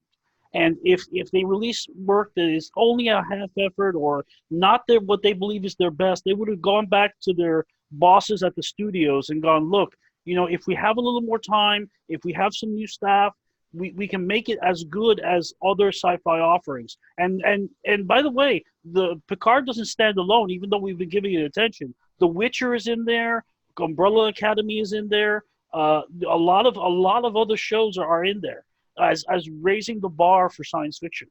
B: And if they release work that is only a half effort or not what they believe is their best, they would have gone back to their bosses at the studios and gone, look, if we have a little more time, if we have some new staff, we can make it as good as other sci-fi offerings. And by the way, the Picard doesn't stand alone, even though we've been giving it attention. The Witcher is in there, Umbrella Academy is in there. A lot of other shows are in there as raising the bar for science fiction.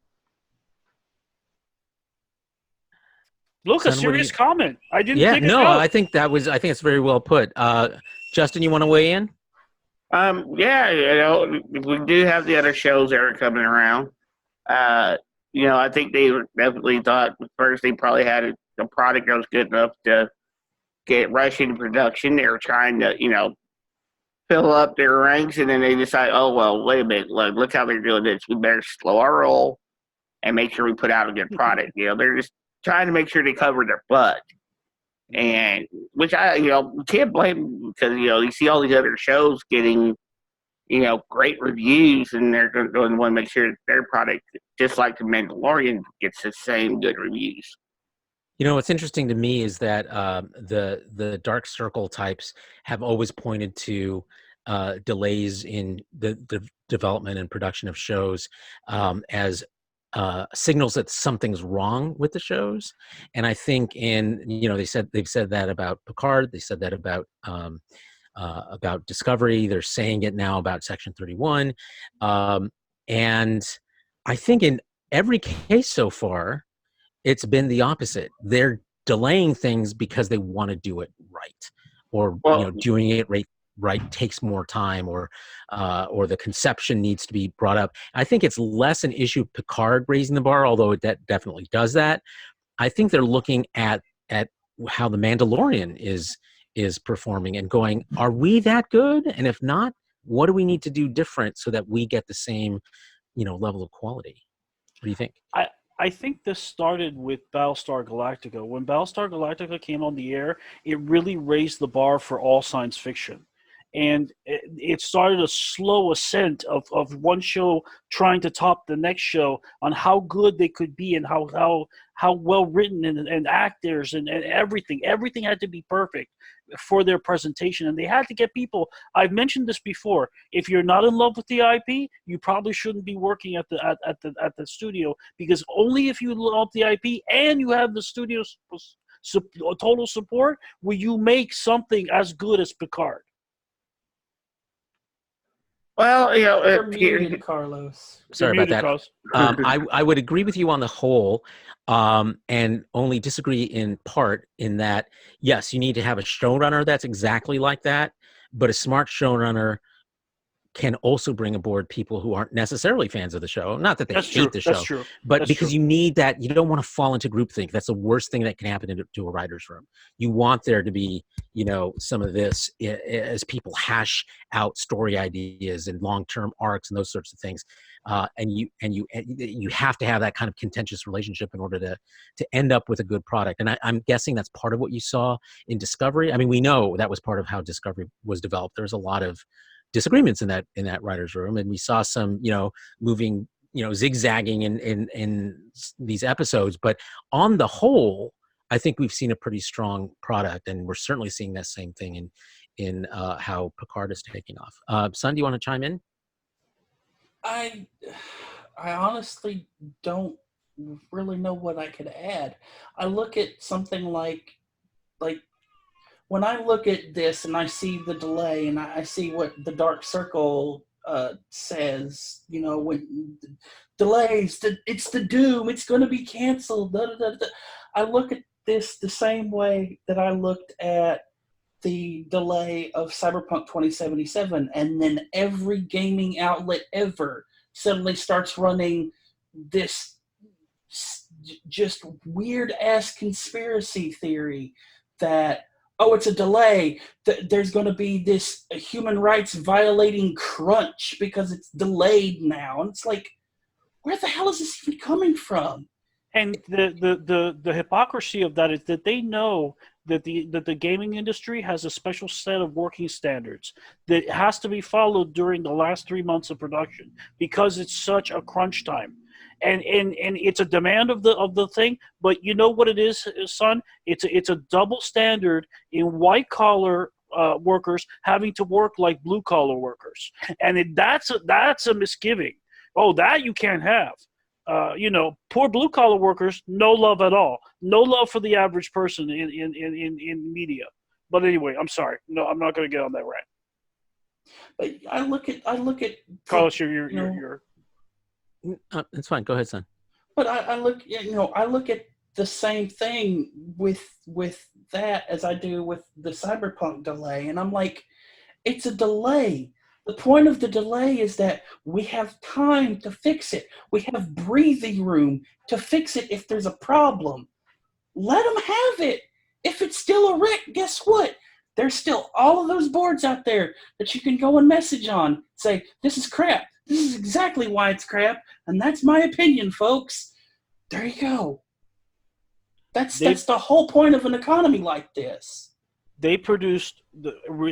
B: Look, a
A: Son,
B: serious comment. I didn't
A: Yeah,
B: think it
A: no,
B: out.
A: I think it's very well put. Justin, you want to weigh in?
C: Yeah, we do have the other shows that are coming around. I think they definitely thought first they probably had a product that was good enough to get rushed into production. They were trying to, fill up their ranks, and then they decide, oh, well, wait a minute, look how they're doing this. We better slow our roll and make sure we put out a good product. They're just trying to make sure they cover their butt. And which I, can't blame them because, you see all these other shows getting, great reviews, and they're going to want to make sure their product, just like The Mandalorian, gets the same good reviews.
A: What's interesting to me is that the Dark Circle types have always pointed to delays in the development and production of shows as signals that something's wrong with the shows. And I think they've said that about Picard. They said that about Discovery. They're saying it now about Section 31. And I think in every case so far, it's been the opposite. They're delaying things because they want to do it right, or doing it right takes more time, or the conception needs to be brought up. I think it's less an issue of Picard raising the bar, although that definitely does that. I think they're looking at how the Mandalorian is performing and going, are we that good? And if not, what do we need to do different so that we get the same level of quality? What do you think?
B: I think this started with Battlestar Galactica. When Battlestar Galactica came on the air, it really raised the bar for all science fiction. And it started a slow ascent of one show trying to top the next show on how good they could be and how well written and actors and everything. Everything had to be perfect. for their presentation, and they had to get people. I've mentioned this before. If you're not in love with the IP, you probably shouldn't be working at the studio, because only if you love the IP and you have the studio's total support will you make something as good as Picard.
C: Well,
D: You're muted, Carlos.
A: Sorry about that. I would agree with you on the whole, and only disagree in part in that, yes, you need to have a showrunner that's exactly like that, but a smart showrunner can also bring aboard people who aren't necessarily fans of the show. Not that they hate the show,
B: that's true.
A: But
B: that's
A: because
B: true.
A: you need that, you don't want to fall into groupthink. That's the worst thing that can happen to a writer's room. You want there to be, some of this as people hash out story ideas and long-term arcs and those sorts of things. And you have to have that kind of contentious relationship in order to end up with a good product. And I'm guessing that's part of what you saw in Discovery. I mean, we know that was part of how Discovery was developed. There's a lot of disagreements in that writer's room, and we saw some moving zigzagging in these episodes, but on the whole I think we've seen a pretty strong product, and we're certainly seeing that same thing in how Picard is taking off. Sun, do you want to chime in?
D: I honestly don't really know what I could add. I look at something like when I look at this and I see the delay and I see what the Dark Circle says, when delays, it's the doom, it's going to be canceled. Da, da, da, da. I look at this the same way that I looked at the delay of Cyberpunk 2077, and then every gaming outlet ever suddenly starts running this just weird-ass conspiracy theory that, oh, it's a delay, there's going to be this human rights violating crunch because it's delayed now. And it's like, where the hell is this even coming from?
B: And the hypocrisy of that is that they know that the gaming industry has a special set of working standards that has to be followed during the last 3 months of production because it's such a crunch time. And it's a demand of the thing, but you know what it is, son? It's a double standard in white collar workers having to work like blue collar workers, and that's a misgiving. Oh, that you can't have. Poor blue collar workers, no love at all. No love for the average person in media. But anyway, I'm sorry. No, I'm not going to get on that rant.
D: But I look at
B: Carlos, you're
A: it's fine. Go ahead, son.
D: But I look at the same thing with that as I do with the Cyberpunk delay, and I'm like, it's a delay. The point of the delay is that we have time to fix it. We have breathing room to fix it if there's a problem. Let them have it. If it's still a wreck, guess what? There's still all of those boards out there that you can go and message on. Say, this is crap. This is exactly why it's crap, and that's my opinion, folks. There you go. That's the whole point of an economy like this.
B: They produced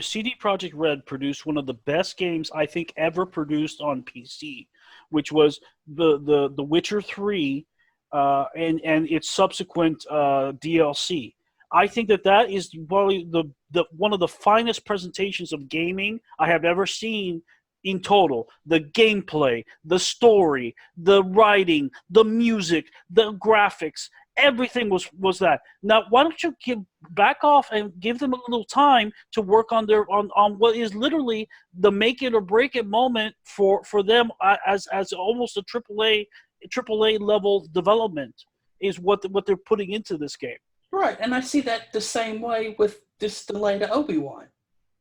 B: CD Projekt Red produced one of the best games I think ever produced on PC, which was the Witcher 3 and its subsequent DLC. I think that is probably the one of the finest presentations of gaming I have ever seen in total. The gameplay, the story, the writing, the music, the graphics, everything was that. Now, why don't you back off and give them a little time to work on on what is literally the make it or break it moment for them as almost a AAA level development is what they're putting into this game.
D: Right, and I see that the same way with this delay to Obi-Wan.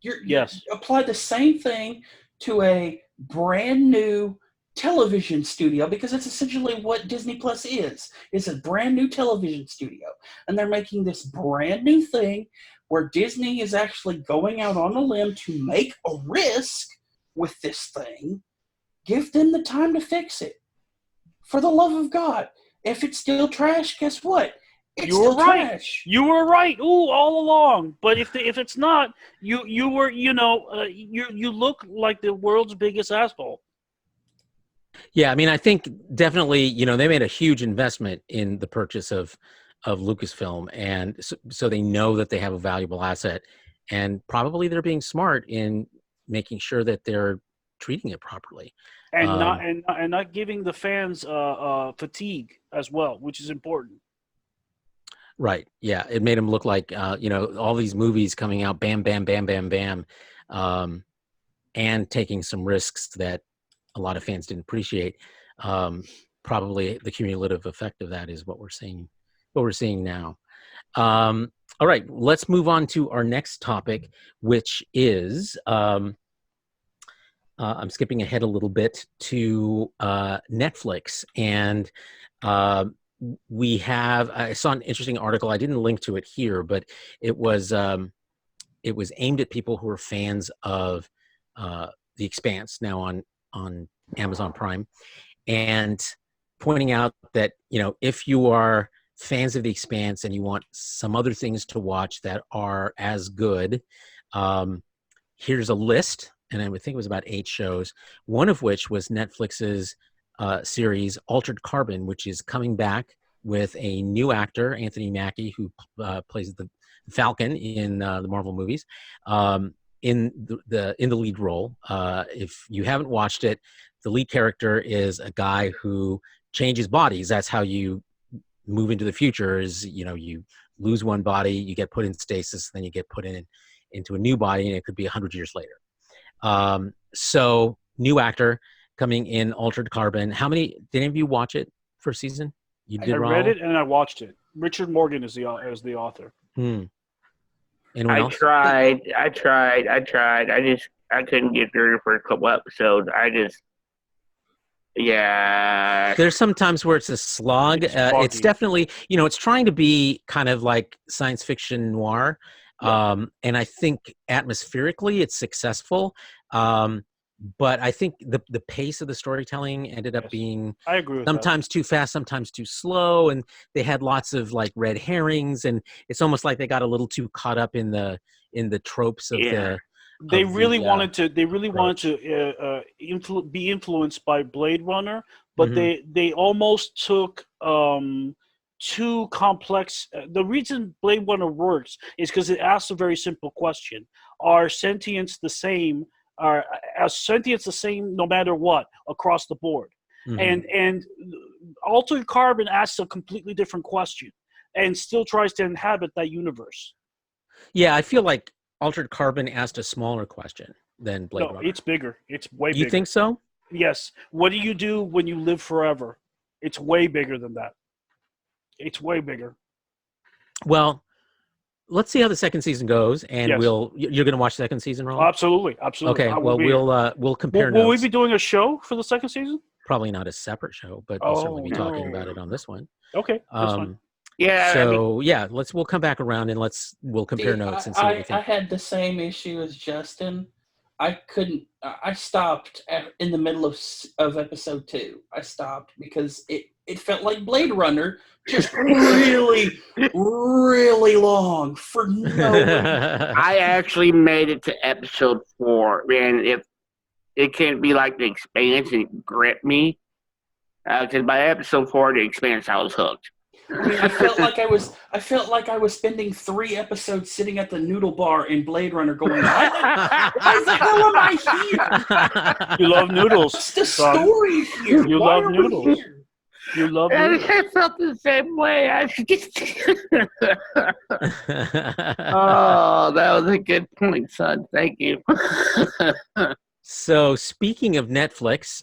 B: Yes.
D: You apply the same thing to a brand new television studio, because it's essentially what Disney Plus is. It's a brand new television studio, and they're making this brand new thing where Disney is actually going out on a limb to make a risk with this thing. Give them the time to fix it. For the love of God. If it's still trash, guess what? It's still trash.
B: You were right. Ooh, all along. But if it's not, you look like the world's biggest asshole.
A: Yeah, I mean, I think definitely, they made a huge investment in the purchase of Lucasfilm, and so they know that they have a valuable asset, and probably they're being smart in making sure that they're treating it properly,
B: and not giving the fans fatigue as well, which is important.
A: Right. Yeah. It made them look like, all these movies coming out, bam, bam, bam, bam, bam, and taking some risks that a lot of fans didn't appreciate. Probably the cumulative effect of that is what we're seeing now. All right, let's move on to our next topic, which is, I'm skipping ahead a little bit to Netflix. And I saw an interesting article. I didn't link to it here, but it was aimed at people who are fans of The Expanse now on Amazon Prime, and pointing out that, if you are fans of The Expanse and you want some other things to watch that are as good, here's a list, and I would think it was about 8 shows, one of which was Netflix's series Altered Carbon, which is coming back with a new actor, Anthony Mackie, who plays the Falcon in the Marvel movies, in the lead role. If you haven't watched it, the lead character is a guy who changes bodies. That's how you move into the future. Is you lose one body, you get put in stasis, then you get put into a new body, and it could be 100 years later. So new actor coming in Altered Carbon. Did any of you watch it first season? You did.
B: I read it and I watched it. Richard Morgan is the author.
A: Anyone else?
C: I tried. I couldn't get through it for a couple episodes. Yeah.
A: There's some times where it's a slog. It's definitely, it's trying to be kind of like science fiction noir. Yeah. And I think atmospherically it's successful. But I think the pace of the storytelling ended up being
B: I agree with
A: sometimes too fast, sometimes too slow. And they had lots of like red herrings, and it's almost like they got a little too caught up in the tropes of the.
B: They really wanted to be influenced by Blade Runner, but they almost took too complex. The reason Blade Runner works is because it asks a very simple question: Are sentience the same? Are sentience the same no matter what across the board? And Altered Carbon asks a completely different question and still tries to inhabit that universe.
A: Yeah, I feel like Altered Carbon asked a smaller question than Blade Runner.
B: No, it's bigger. It's way bigger.
A: You think so?
B: Yes. What do you do when you live forever? It's way bigger than that. It's way bigger.
A: Well, let's see how the second season goes, and
B: Yes.
A: You're going to watch the second season, Raul?
B: Absolutely.
A: Okay. Well, we'll compare.
B: Will we be doing a show for the second season?
A: Probably not a separate show, but we'll certainly be talking about it on this one.
B: Okay. That's fine.
C: Yeah.
A: So we'll come back around and we'll compare notes and see what we think.
D: I had the same issue as Justin. I couldn't. I stopped in the middle of episode 2. I stopped because it felt like Blade Runner, just really, really long for no reason.
C: I actually made it to episode 4, and if it can't be like The Expanse, it gripped me. Because by episode 4, The Expanse, I was hooked.
D: I mean, I felt like I was spending 3 episodes sitting at the noodle bar in Blade Runner going, why the hell am I here?
B: You love noodles.
D: What's the story here?
B: You
D: Why
B: love
D: are we
B: noodles.
D: here?
B: You love
C: And
B: noodles.
C: I felt the same way. Oh, that was a good point, son. Thank you.
A: So speaking of Netflix,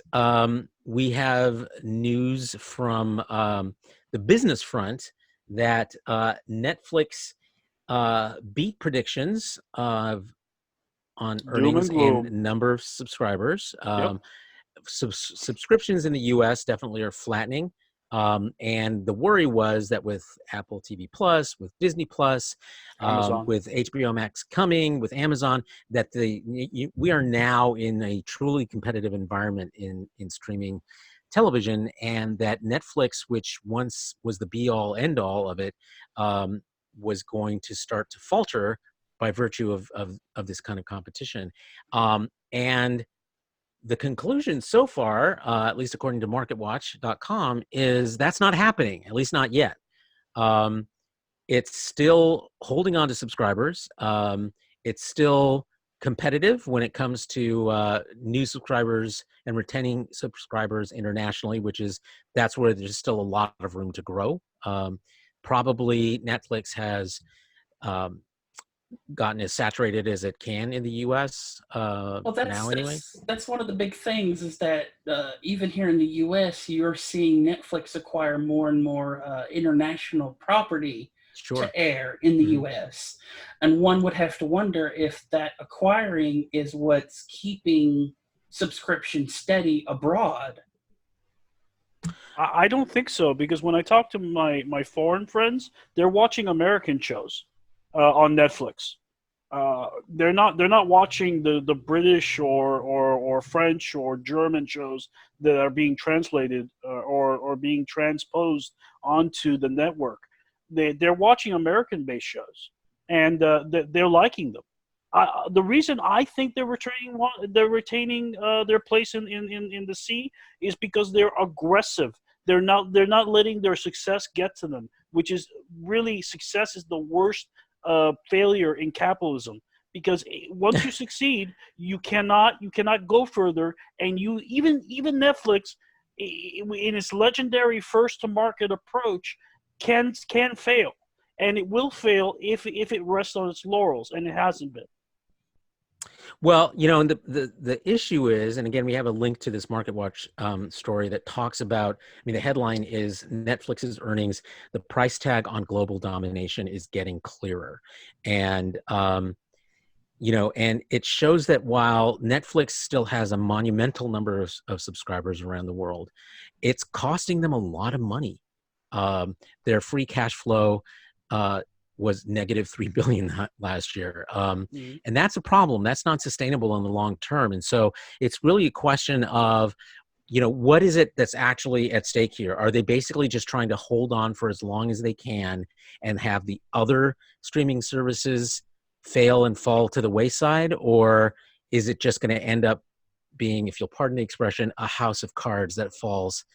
A: we have news from the business front that Netflix beat predictions on earnings and number of subscribers. Subscriptions in the US definitely are flattening. And the worry was that with Apple TV Plus, with Disney Plus, with HBO Max coming, with Amazon, that we are now in a truly competitive environment in streaming television, and that Netflix, which once was the be-all, end-all of it, was going to start to falter by virtue of this kind of competition. And the conclusion so far, at least according to MarketWatch.com, is that's not happening, at least not yet. It's still holding on to subscribers. it's still competitive when it comes to new subscribers and retaining subscribers internationally, that's where there's still a lot of room to grow. Probably Netflix has gotten as saturated as it can in the US now anyway.
D: That's one of the big things is that even here in the US, you're seeing Netflix acquire more and more international property to air in the US. And one would have to wonder if that acquiring is what's keeping subscription steady abroad.
B: I don't think so, because when I talk to my foreign friends, they're watching American shows on Netflix. They're not watching the British or French or German shows that are being translated or being transposed onto the network. They're watching American-based shows, and they're liking them. The reason I think they're retaining their place in the sea is because they're aggressive. They're not letting their success get to them, which is really, success is the worst failure in capitalism, because once you succeed, you cannot go further, and even Netflix, in its legendary first to market approach, can fail, and it will fail if it rests on its laurels, and it hasn't been.
A: Well, and the issue is, and again, we have a link to this MarketWatch story that talks about, the headline is Netflix's earnings, the price tag on global domination is getting clearer. And, and it shows that while Netflix still has a monumental number of subscribers around the world, it's costing them a lot of money. Their free cash flow was negative $3 billion last year. And that's a problem. That's not sustainable in the long term. And so it's really a question of, what is it that's actually at stake here? Are they basically just trying to hold on for as long as they can and have the other streaming services fail and fall to the wayside? Or is it just going to end up being, if you'll pardon the expression, a house of cards that falls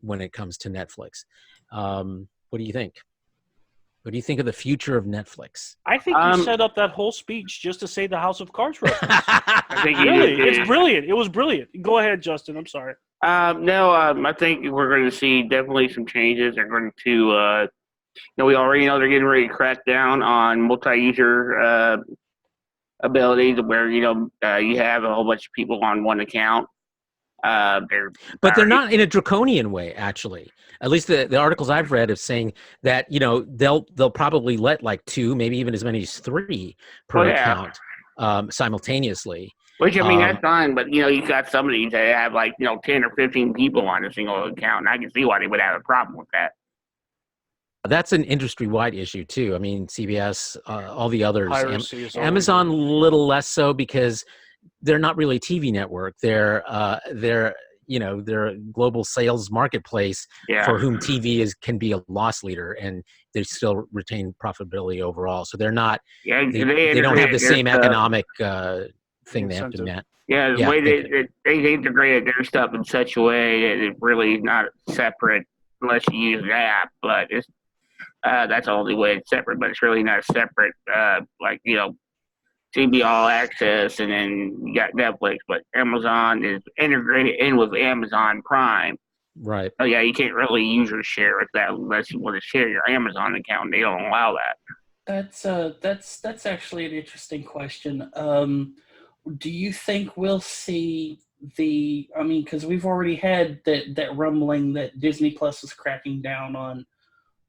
A: when it comes to Netflix? What do you think? What do you think of the future of Netflix?
B: I think you set up that whole speech just to say the House of Cards reference. Really, it's brilliant. It was brilliant. Go ahead, Justin. I'm sorry.
C: I think we're going to see definitely some changes. They're going to, we already know they're getting ready to crack down on multi-user abilities, where you have a whole bunch of people on one account.
A: But they're not in a draconian way, actually. At least the articles I've read of saying that, they'll probably let like 2, maybe even as many as 3 per account simultaneously.
C: Which, that's fine, but, you've got some of these that have like, 10 or 15 people on a single account, and I can see why they would have a problem with that.
A: That's an industry-wide issue, too. CBS, all the others. Amazon, a little less so, because they're not really a TV network. They're a global sales marketplace for whom TV can be a loss leader, and they still retain profitability overall. So they're not. Yeah, they don't have the same economic thing they have to met.
C: Yeah, the way they integrated their stuff in such a way that it's really not separate unless you use the app. But it's that's the only way it's separate. But it's really not separate. CBS All Access, and then you got Netflix, but Amazon is integrated in with Amazon Prime.
A: Right.
C: Oh yeah, you can't really user share with that unless you want to share your Amazon account. They don't allow that.
D: That's actually an interesting question. Do you think we'll see because we've already had that rumbling that Disney Plus was cracking down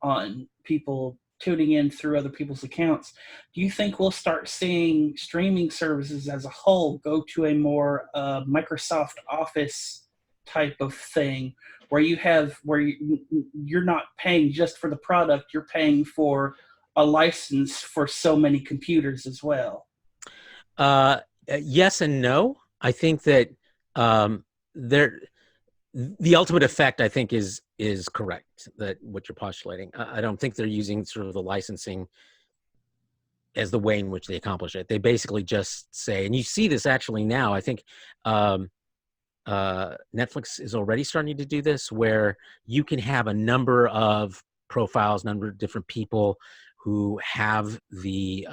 D: on people tuning in through other people's accounts. Do you think we'll start seeing streaming services as a whole go to a more Microsoft Office type of thing, where you're not paying just for the product, you're paying for a license for so many computers as well?
A: Yes and no. I think that the ultimate effect, I think, is correct, that what you're postulating. I don't think they're using sort of the licensing as the way in which they accomplish it. They basically just say, and you see this actually now, I think Netflix is already starting to do this, where you can have a number of profiles, number of different people who have the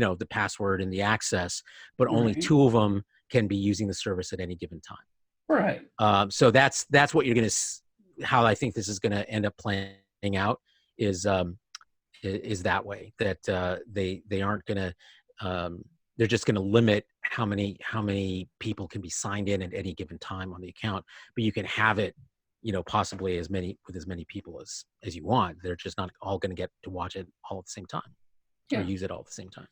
A: the password and the access, but only
D: Right.
A: 2 of them can be using the service at any given time.
D: Right.
A: So that's what you're going to, how I think this is going to end up playing out is that way, that they aren't going to, they're just going to limit how many people can be signed in at any given time on the account, but you can have it, possibly with as many people as you want. They're just not all going to get to watch it all at the same time or use it all at the same time.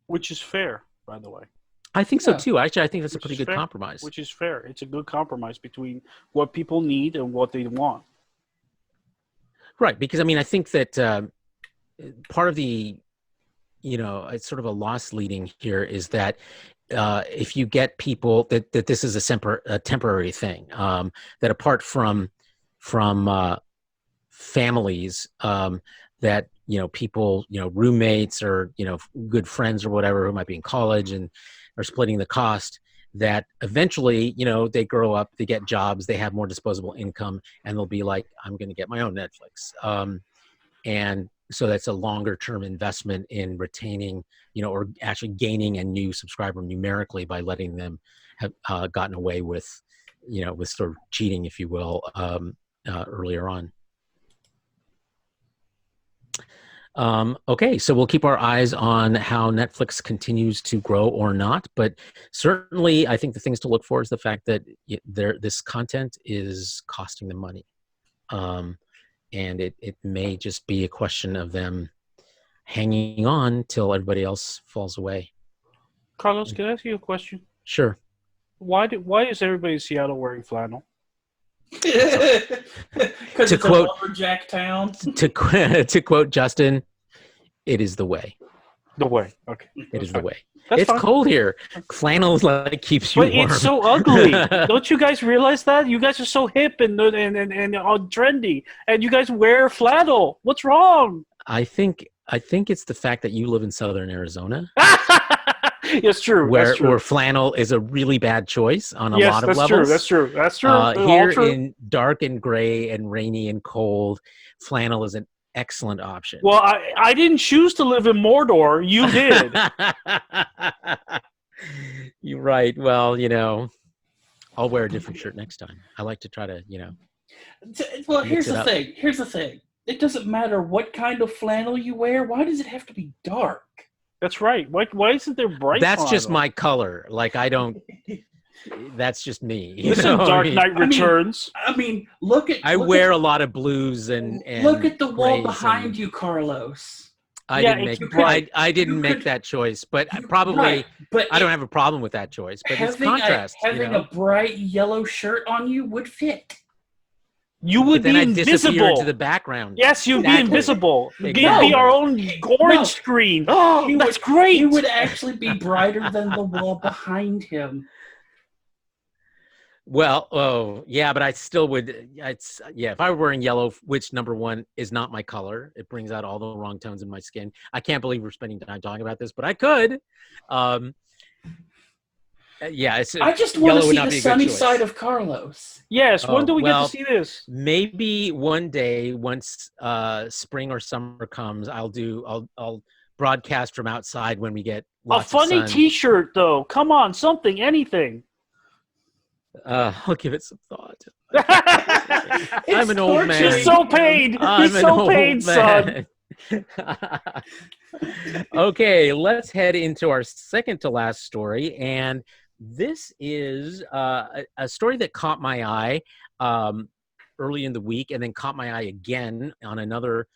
B: Which is fair, by the way.
A: I think so too. Actually, I think that's a pretty good compromise.
B: Which is fair. It's a good compromise between what people need and what they want.
A: Right, because I think that part of the, it's sort of a loss leading here is that if you get people that this is a temporary thing, that apart from families, that people, roommates or good friends or whatever who might be in college and are splitting the cost, that eventually they grow up, they get jobs, they have more disposable income, and they'll be like, I'm going to get my own Netflix. And so that's a longer term investment in retaining, or actually gaining a new subscriber numerically by letting them have gotten away with, with sort of cheating, if you will, earlier on. Okay, so we'll keep our eyes on how Netflix continues to grow or not, but certainly I think the things to look for is the fact that this content is costing them money. And it may just be a question of them hanging on till everybody else falls away.
B: Carlos, can I ask you a question?
A: Sure.
B: Why is everybody in Seattle wearing flannel?
D: Because it's a lumberjack town.
A: To quote Justin, it is the way.
B: The way. Okay.
A: It is the way.
B: That's
A: it's
B: fine.
A: cold here. Flannel keeps you
B: warm.
A: warm.
B: But it's so ugly. Don't you guys realize that? You guys are so hip and trendy, and you guys wear flannel. What's wrong?
A: I think it's the fact that you live in southern Arizona.
B: It's true.
A: Where flannel is a really bad choice on a lot of levels.
B: That's true.
A: Here in dark and gray and rainy and cold, flannel is an excellent option.
B: Well, I didn't choose to live in Mordor. You did.
A: You're right. Well, I'll wear a different shirt next time. I like to try to,
D: Well, here's the thing. It doesn't matter what kind of flannel you wear. Why does it have to be dark?
B: That's right. Why isn't there bright
A: That's
B: flannel?
A: just my color. Like, I don't... That's just me.
B: Listen, Dark Knight Returns.
D: Look at...
A: I wear a lot of blues and
D: look at the wall behind you, Carlos.
A: I didn't make that choice, but probably... Right, but I don't have a problem with that choice. But it's contrast.
D: Having a bright yellow shirt on you would fit.
B: You would be invisible
A: into the background.
B: Yes, you'd be invisible. Exactly. You'd be our own orange screen. Oh, that's great.
D: He would actually be brighter than the wall behind him.
A: Well, yeah, but I still would. If I were wearing yellow, which number one is not my color, it brings out all the wrong tones in my skin. I can't believe we're spending time talking about this, but I could.
D: I just want to see the sunny side of Carlos.
B: Yes, when do we get to see this?
A: Maybe one day, once spring or summer comes, I'll broadcast from outside when we get lots of sun.
B: A funny T-shirt, though. Come on, something, anything.
A: I'll give it some thought. I'm an old man.
B: He's so paid. He's so paid, son.
A: Okay, let's head into our second to last story, and this is a story that caught my eye early in the week, and then caught my eye again on another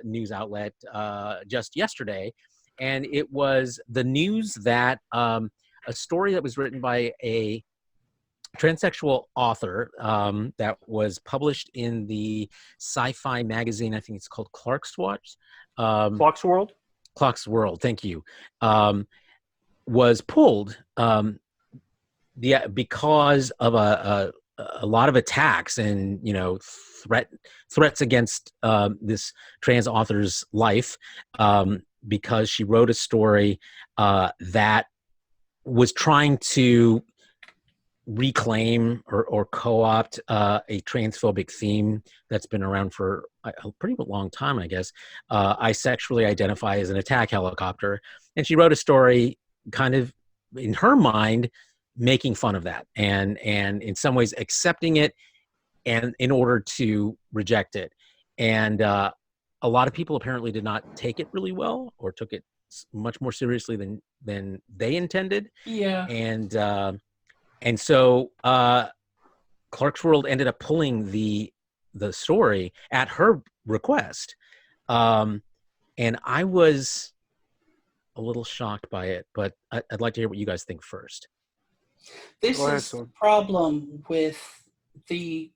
A: news outlet just yesterday, and it was the news that a story that was written by a transsexual author that was published in the sci-fi magazine. I think it's called Clarkesworld. Clarkesworld, thank you. Was pulled because of a lot of attacks and threats against this trans author's life because she wrote a story that was trying to reclaim or co-opt a transphobic theme that's been around for a pretty long time, I guess. I sexually identify as an attack helicopter, and she wrote a story, kind of in her mind, making fun of that, and in some ways accepting it, and in order to reject it. And a lot of people apparently did not take it really well, or took it much more seriously than they intended.
D: Yeah.
A: And so Clark's World ended up pulling the story at her request, and I was a little shocked by it, but I'd like to hear what you guys think first.
D: This is the problem with the,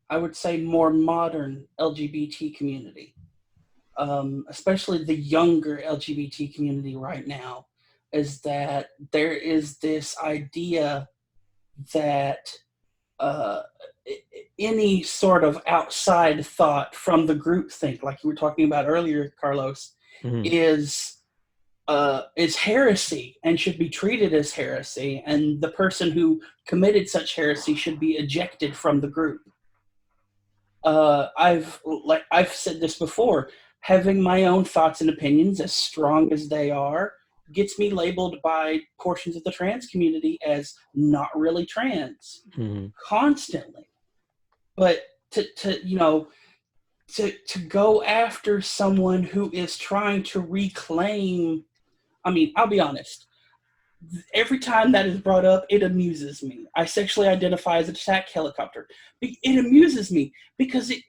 D: I would say, more modern LGBT community, especially the younger LGBT community right now, is that there is this idea that any sort of outside thought from the groupthink, like you were talking about earlier, Carlos, is heresy and should be treated as heresy, and the person who committed such heresy should be ejected from the group. I've said this before, having my own thoughts and opinions, as strong as they are, gets me labeled by portions of the trans community as not really trans constantly. But to go after someone who is trying to reclaim, I mean, I'll be honest, every time that is brought up, it amuses me. I sexually identify as a attack helicopter. It amuses me because it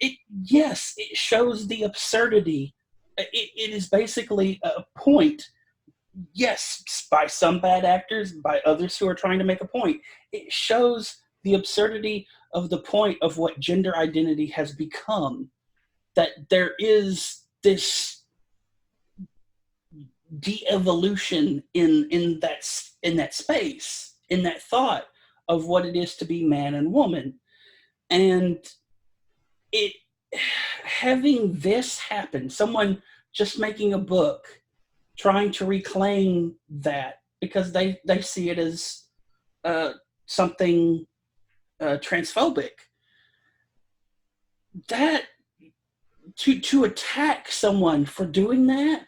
D: shows the absurdity. It is basically a point, yes, by some bad actors, by others who are trying to make a point. It shows the absurdity of the point of what gender identity has become, that there is this de-evolution in that space, in that thought of what it is to be man and woman. And it having this happen, someone just making a book trying to reclaim that because they see it as something transphobic, that to attack someone for doing that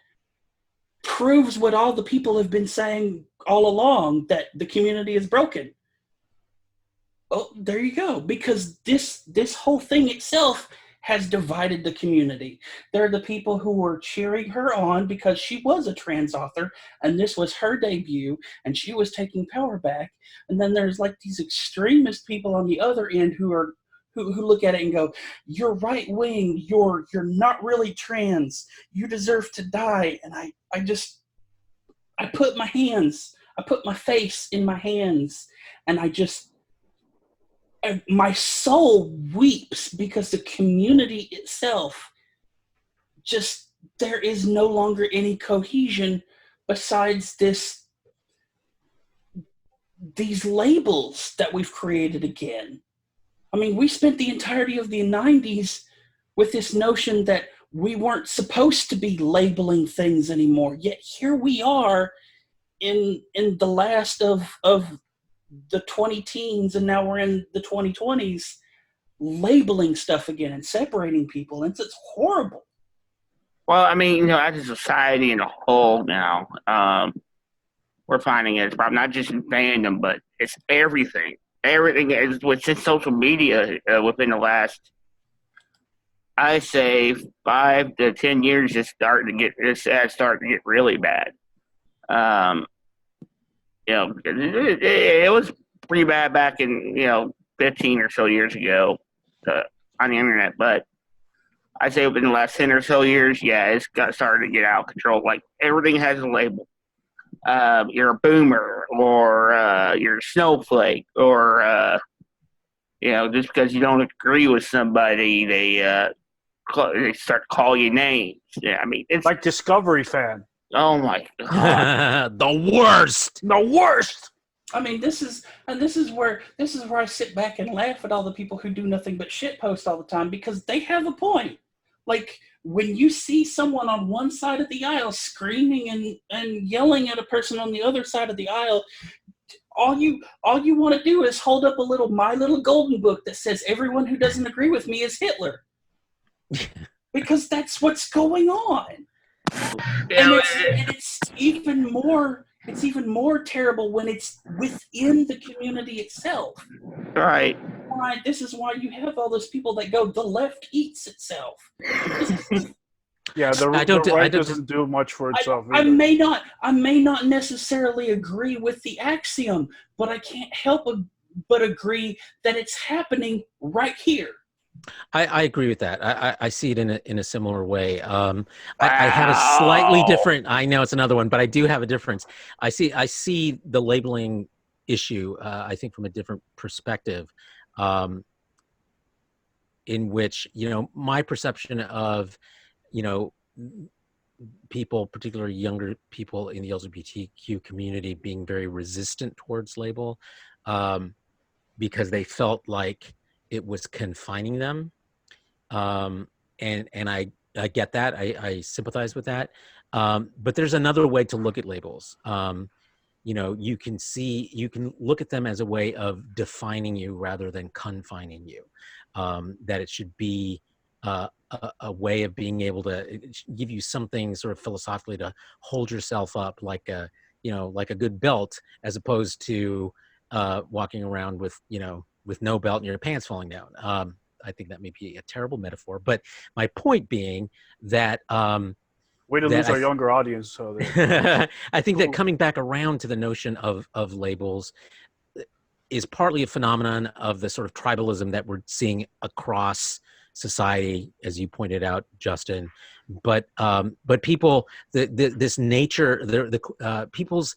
D: proves what all the people have been saying all along, that the community is broken. Oh, there you go. Because this whole thing itself has divided the community. There are the people who were cheering her on because she was a trans author and this was her debut and she was taking power back. And then there's like these extremist people on the other end who look at it and go, "You're right wing, you're not really trans, you deserve to die." And I put my face in my hands, and my soul weeps because the community itself, just, there is no longer any cohesion besides these labels that we've created again. I mean, we spent the entirety of the 90s with this notion that we weren't supposed to be labeling things anymore. Yet here we are in the last of the 20 teens, and now we're in the 2020s, labeling stuff again and separating people. And it's horrible.
C: Well, I mean, as a society in a whole now, we're finding it's probably not just in fandom, but it's everything. Everything is within social media within the last, I say, 5 to 10 years. It's starting to get really bad. It was pretty bad back in 15 or so years ago on the internet, but I say within the last 10 or so years, it's started to get out of control. Like, everything has a label. You're a boomer, or you're a snowflake, or just because you don't agree with somebody, they start to call you names. Yeah, I mean, it's
B: like Discovery fan.
C: Oh my God,
A: the worst.
D: I mean, this is where I sit back and laugh at all the people who do nothing but shitpost all the time, because they have a point. Like, when you see someone on one side of the aisle screaming and yelling at a person on the other side of the aisle, all you want to do is hold up a little My Little Golden Book that says everyone who doesn't agree with me is Hitler. because that's what's going on.
C: Yeah,
D: And it's even more terrible when it's within the community itself.
C: right.
D: This is why you have all those people that go, the left eats itself.
B: Yeah, the right doesn't do much for itself
D: I
B: either.
D: may not necessarily agree with the axiom, but I can't help but agree that it's happening right here.
A: I agree with that. I see it in a similar way.
C: Wow.
A: I have a slightly different. I know it's another one, but I do have a difference. I see the labeling issue. I think from a different perspective, in which my perception of people, particularly younger people in the LGBTQ community, being very resistant towards label, because they felt like it was confining them. And I get that. I sympathize with that. But there's another way to look at labels. You can look at them as a way of defining you rather than confining you. That it should be a way of being able to give you something sort of philosophically to hold yourself up, like a good belt, as opposed to walking around with no belt and your pants falling down. I think that may be a terrible metaphor, but my point being that
B: way to lose our younger audience. So
A: I think that coming back around to the notion of labels is partly a phenomenon of the sort of tribalism that we're seeing across society, as you pointed out, Justin. But people, this nature, people's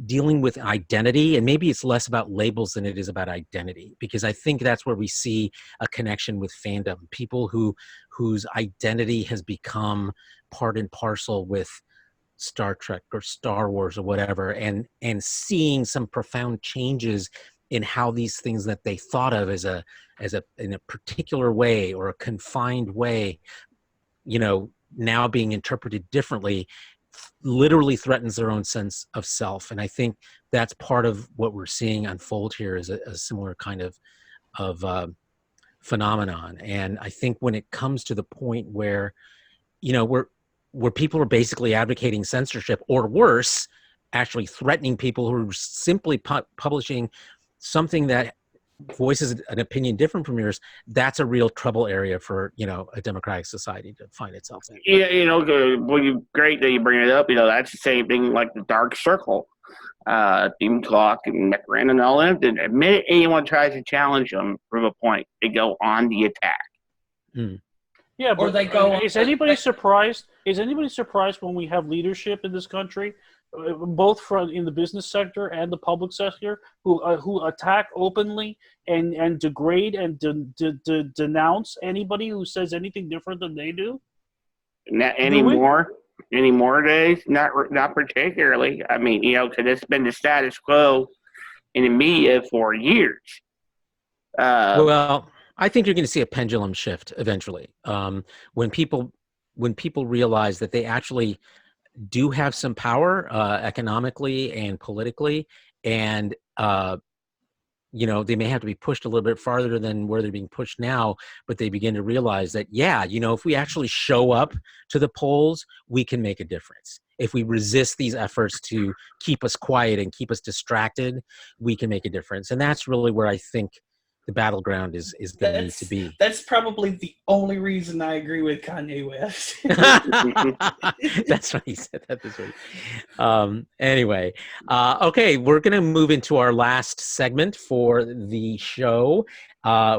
A: dealing with identity, and maybe it's less about labels than it is about identity, because I think that's where we see a connection with fandom. People whose identity has become part and parcel with Star Trek or Star Wars or whatever, and seeing some profound changes in how these things that they thought of as in a particular way or a confined way, now being interpreted differently, literally threatens their own sense of self. And I think that's part of what we're seeing unfold here, is a similar kind of phenomenon. And I think when it comes to the point where, where people are basically advocating censorship, or worse, actually threatening people who are simply publishing something that voices an opinion different from yours, that's a real trouble area for a democratic society to find itself in.
C: Yeah, great that you bring it up. That's the same thing like the Dark Circle, Doomcock and McRan and all that. The minute anyone tries to challenge them from a point, they go on the attack.
B: Yeah, but
D: they go.
B: Is anybody surprised? Is anybody surprised when we have leadership in this country, both in the business sector and the public sector, who attack openly and degrade and denounce anybody who says anything different than they do?
C: Not anymore. Any more days? Not particularly. I mean, because it's been the status quo in the media for years.
A: Well, I think you're going to see a pendulum shift eventually, when people realize that they actually do have some power economically and politically, and they may have to be pushed a little bit farther than where they're being pushed now, but they begin to realize that, if we actually show up to the polls, we can make a difference. If we resist these efforts to keep us quiet and keep us distracted, we can make a difference. And that's really where I think the battleground is going to need to be.
D: That's probably the only reason I agree with Kanye West.
A: That's what he said that this week. Anyway, okay, we're going to move into our last segment for the show,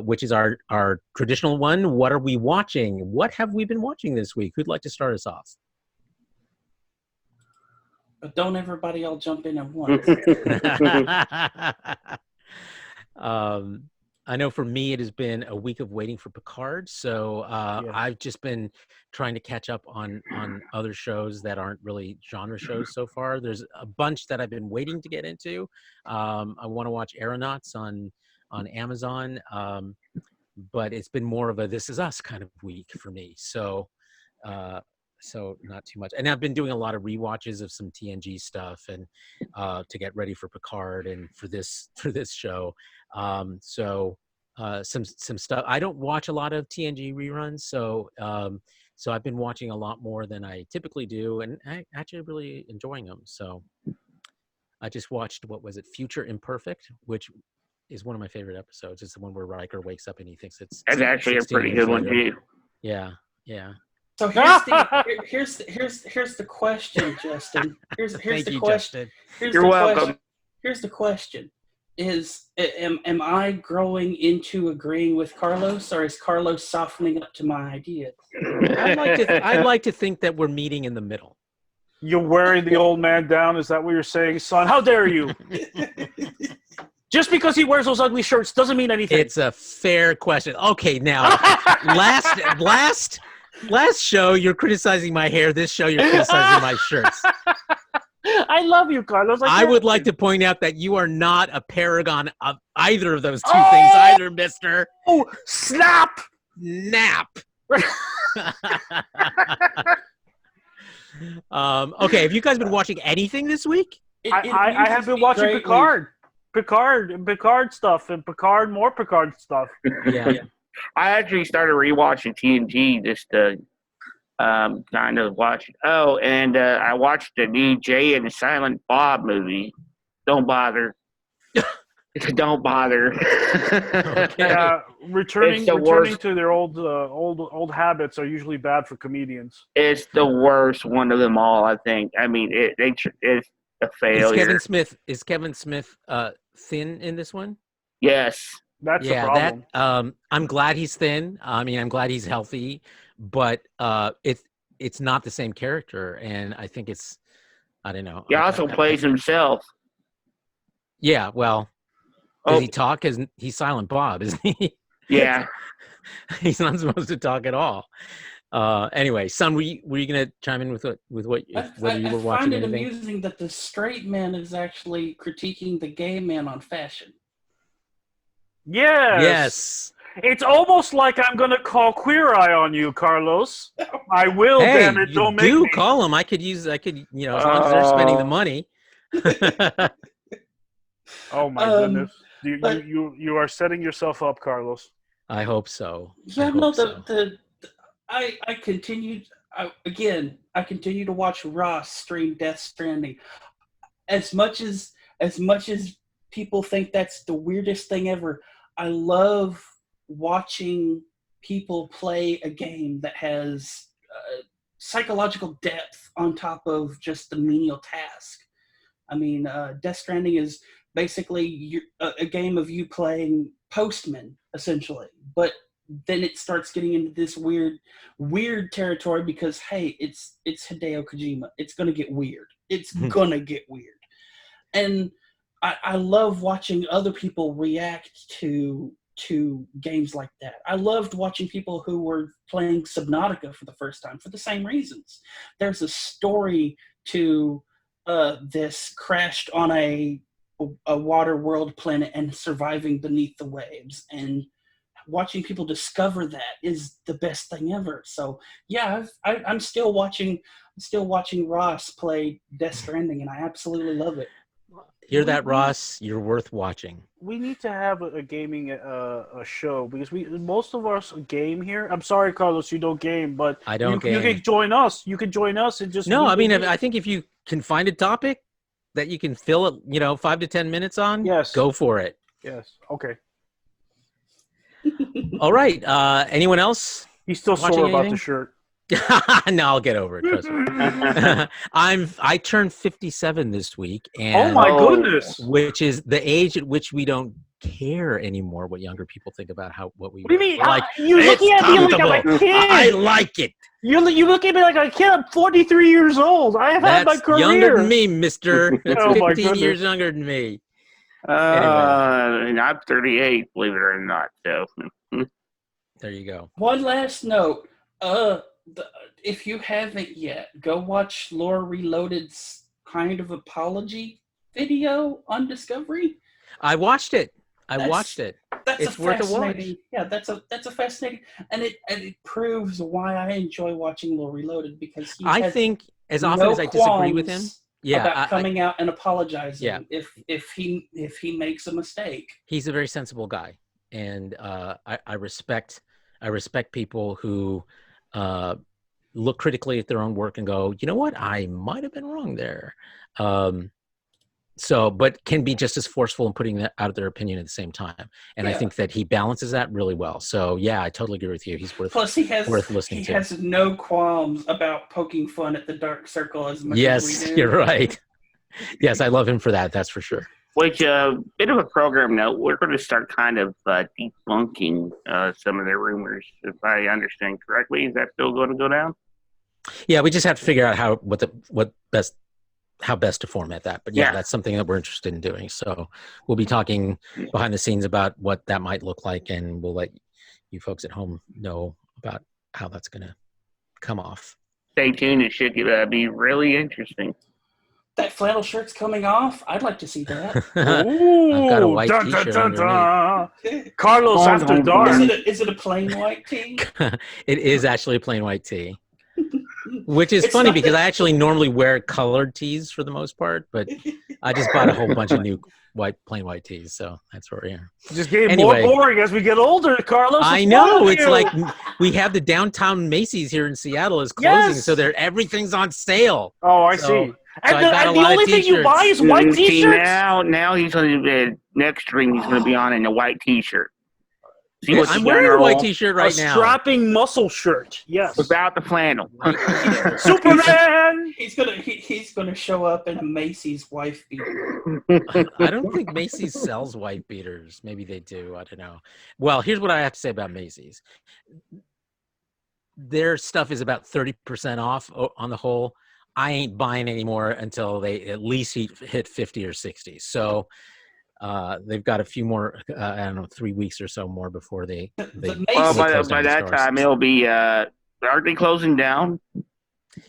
A: which is our traditional one. What are we watching? What have we been watching this week? Who'd like to start us off?
D: But don't everybody all jump in at once.
A: I know for me, it has been a week of waiting for Picard. So I've just been trying to catch up on other shows that aren't really genre shows so far. There's a bunch that I've been waiting to get into. I want to watch Aeronauts on Amazon, but it's been more of a This Is Us kind of week for me. So not too much. And I've been doing a lot of rewatches of some TNG stuff, and to get ready for Picard and for this show. some stuff. I don't watch a lot of TNG reruns, so so I've been watching a lot more than I typically do, and I actually really enjoying them. So I just watched, what was it, Future Imperfect, which is one of my favorite episodes. It's the one where Riker wakes up and he thinks it's
C: That's actually a
A: 16
C: pretty
A: years
C: good one
A: later.
C: too.
A: Yeah, yeah.
D: So here's the question, Justin. Here's
A: Thank
D: the
A: you,
D: question.
A: Justin.
C: You're welcome.
D: Here's the question: am I growing into agreeing with Carlos, or is Carlos softening up to my ideas?
A: I'd like to think that we're meeting in the middle.
B: You're wearing the old man down. Is that what you're saying, son? How dare you? Just because he wears those ugly shirts doesn't mean anything.
A: It's a fair question. Okay, now last show you're criticizing my hair. This show you're criticizing my shirts.
B: I love you, Carlos.
A: I would like to point out that you are not a paragon of either of those two things either, mister.
B: Oh, snap!
A: Nap. Okay, have you guys been watching anything this week?
B: I have been watching Picard stuff, and more Picard stuff.
A: Yeah.
C: I actually started rewatching TNG just to kind of watch. Oh, and I watched the new Jay and the Silent Bob movie. Don't bother. Don't bother.
A: Okay.
B: Returning to their old habits are usually bad for comedians.
C: It's the worst one of them all, I think. I mean, it's a failure.
A: Is Kevin Smith thin in this one?
C: Yes.
B: That's the problem.
A: I'm glad he's thin. I mean, I'm glad he's healthy, but it's not the same character, and I think I don't know.
C: He also plays himself.
A: Yeah, well, does he talk? Because he's Silent Bob, isn't he?
C: Yeah.
A: He's not supposed to talk at all. Anyway, son, were you going to chime in with whether you were watching anything?
D: I find it amusing that the straight man is actually critiquing the gay man on fashion.
A: Yes.
B: It's almost like I'm going to call Queer Eye on you, Carlos. I will,
A: hey,
B: damn it. Don't make me.
A: Call him. I could, as long as they're spending the money.
B: Oh, my goodness. You are setting yourself up, Carlos.
A: I hope so.
D: Yeah, I continue to watch Ross stream Death Stranding. As much as people think that's the weirdest thing ever, I love watching people play a game that has psychological depth on top of just the menial task. I mean, Death Stranding is basically a game of you playing postman, essentially. But then it starts getting into this weird territory because, hey, it's Hideo Kojima. It's going to get weird. It's going to get weird. And I love watching other people react to games like that. I loved watching people who were playing Subnautica for the first time for the same reasons. There's a story to this crashed on a water world planet and surviving beneath the waves, and watching people discover that is the best thing ever. So yeah, I'm still watching Ross play Death Stranding, and I absolutely love it.
A: Hear that, Ross? You're worth watching.
B: We need to have a gaming a show, because most of us game here. I'm sorry, Carlos, you don't game, but
A: I don't game.
B: You can join us. You can join us and just.
A: No, I mean, I think if you can find a topic that you can fill it, 5 to 10 minutes on.
B: Yes.
A: Go for it.
B: Yes. Okay.
A: All right. Anyone else?
B: He's still sore about the shirt.
A: No, I'll get over it. Trust me. I turned 57 this week, and
B: oh my goodness,
A: which is the age at which we don't care anymore what younger people think about what we.
B: What do you mean?
A: Like,
B: you're looking at me like I'm a kid.
A: I like it.
B: You look at me like a kid. I'm 43 years old. I have had my career.
A: Younger than me, mister. That's
B: Oh
A: 15 years younger than me.
C: And I'm 38, believe it or not. So
A: there you go.
D: One last note. If you haven't yet, go watch Lore Reloaded's kind of apology video on Discovery.
A: I watched it. It's worth a watch.
D: Yeah, that's a fascinating, and it proves why I enjoy watching Lore Reloaded, because I
A: think as often as I disagree with him,
D: about coming out and apologizing.
A: Yeah.
D: if he makes a mistake.
A: He's a very sensible guy. and I respect people who look critically at their own work and go, you know what, I might have been wrong there. But can be just as forceful in putting that out of their opinion at the same time. And I think that he balances that really well. So yeah, I totally agree with you. He's worth listening to.
D: He has no qualms about poking fun at the Dark Circle as much as we do.
A: Yes, you're right. Yes, I love him for that. That's for sure.
C: Which, bit of a program note, we're going to start kind of debunking some of their rumors, if I understand correctly. Is that still going to go down?
A: Yeah, we just have to figure out how best to format that. But yeah, that's something that we're interested in doing. So we'll be talking behind the scenes about what that might look like, and we'll let you folks at home know about how that's going to come off.
C: Stay tuned. It should be really interesting.
D: That flannel shirt's coming off. I'd like to see that.
B: Ooh,
A: I've got a white t-shirt underneath.
B: Carlos after dark.
D: Is it a plain white tee?
A: It is actually a plain white tee. Which is funny because I actually normally wear colored tees for the most part, but I just bought a whole bunch of new plain white tees, so that's where we are.
B: Just getting more boring as we get older, Carlos.
A: I know. It's like we have the downtown Macy's here in Seattle is closing, so everything's on sale.
B: Oh, I see. And the only thing you buy is white t-shirts?
C: Now he's going to next string he's going to be on in a white t-shirt.
A: I'm wearing a white t-shirt right now.
B: A strapping muscle shirt, yes.
C: Without the flannel.
B: Superman!
D: He's gonna show up in a Macy's wife beater.
A: I don't think Macy's sells white beaters. Maybe they do. I don't know. Well, here's what I have to say about Macy's. Their stuff is about 30% off on the whole. I ain't buying anymore until they at least hit 50 or 60. So they've got a few more, 3 weeks or so more before they
C: well, by that time, it'll be, aren't they closing down?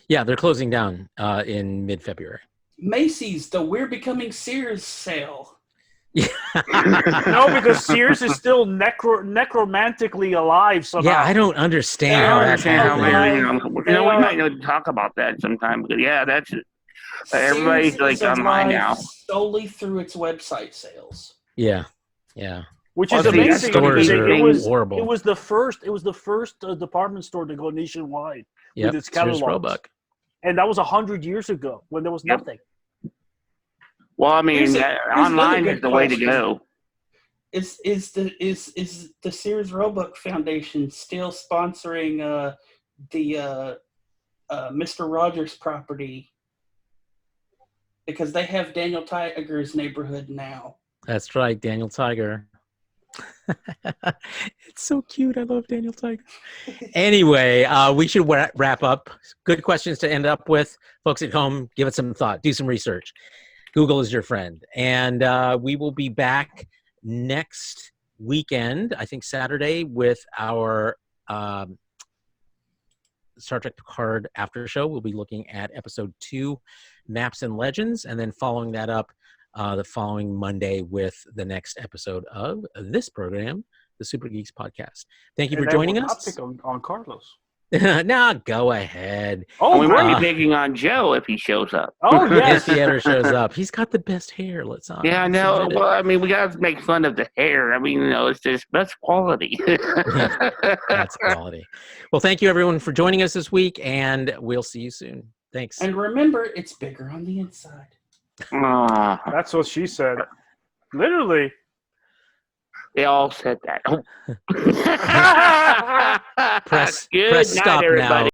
A: Yeah, they're closing down in mid-February.
D: Macy's, the We're Becoming Sears sale.
A: Yeah.
B: No, because Sears is still necromantically alive somehow.
A: Yeah, I don't understand how that's happening.
C: We might talk about that sometime. But yeah, that's it. Everybody's like online now.
D: Solely through its website sales.
A: Yeah.
B: Which is amazing. It was
A: horrible.
B: It was the first department store to go nationwide with its catalog. And that was 100 years ago when there was nothing.
C: Well, I mean, online is the way to go.
D: Is the Sears Roebuck Foundation still sponsoring the Mr. Rogers property? Because they have Daniel Tiger's neighborhood now.
A: That's right, Daniel Tiger. It's so cute. I love Daniel Tiger. Anyway, we should wrap up. Good questions to end up with. Folks at home, give it some thought. Do some research. Google is your friend. And we will be back next weekend, I think Saturday, with our Star Trek Picard after show. We'll be looking at episode 2, Maps and Legends, and then following that up the following Monday with the next episode of this program, the Super Geeks podcast. Thank you for joining us.
B: Pick on Carlos.
A: Nah, go ahead.
C: Oh, we might be picking on Joe if he shows up.
B: Oh, yes.
A: If he ever shows up. He's got the best hair. Let's
C: yeah, I know. Well, I mean, we got to make fun of the hair. I mean, it's just best quality.
A: That's quality. Well, thank you, everyone, for joining us this week, and we'll see you soon. Thanks.
D: And remember, it's bigger on the inside.
B: That's what she said. Literally.
C: They all said that.
A: Press stop now.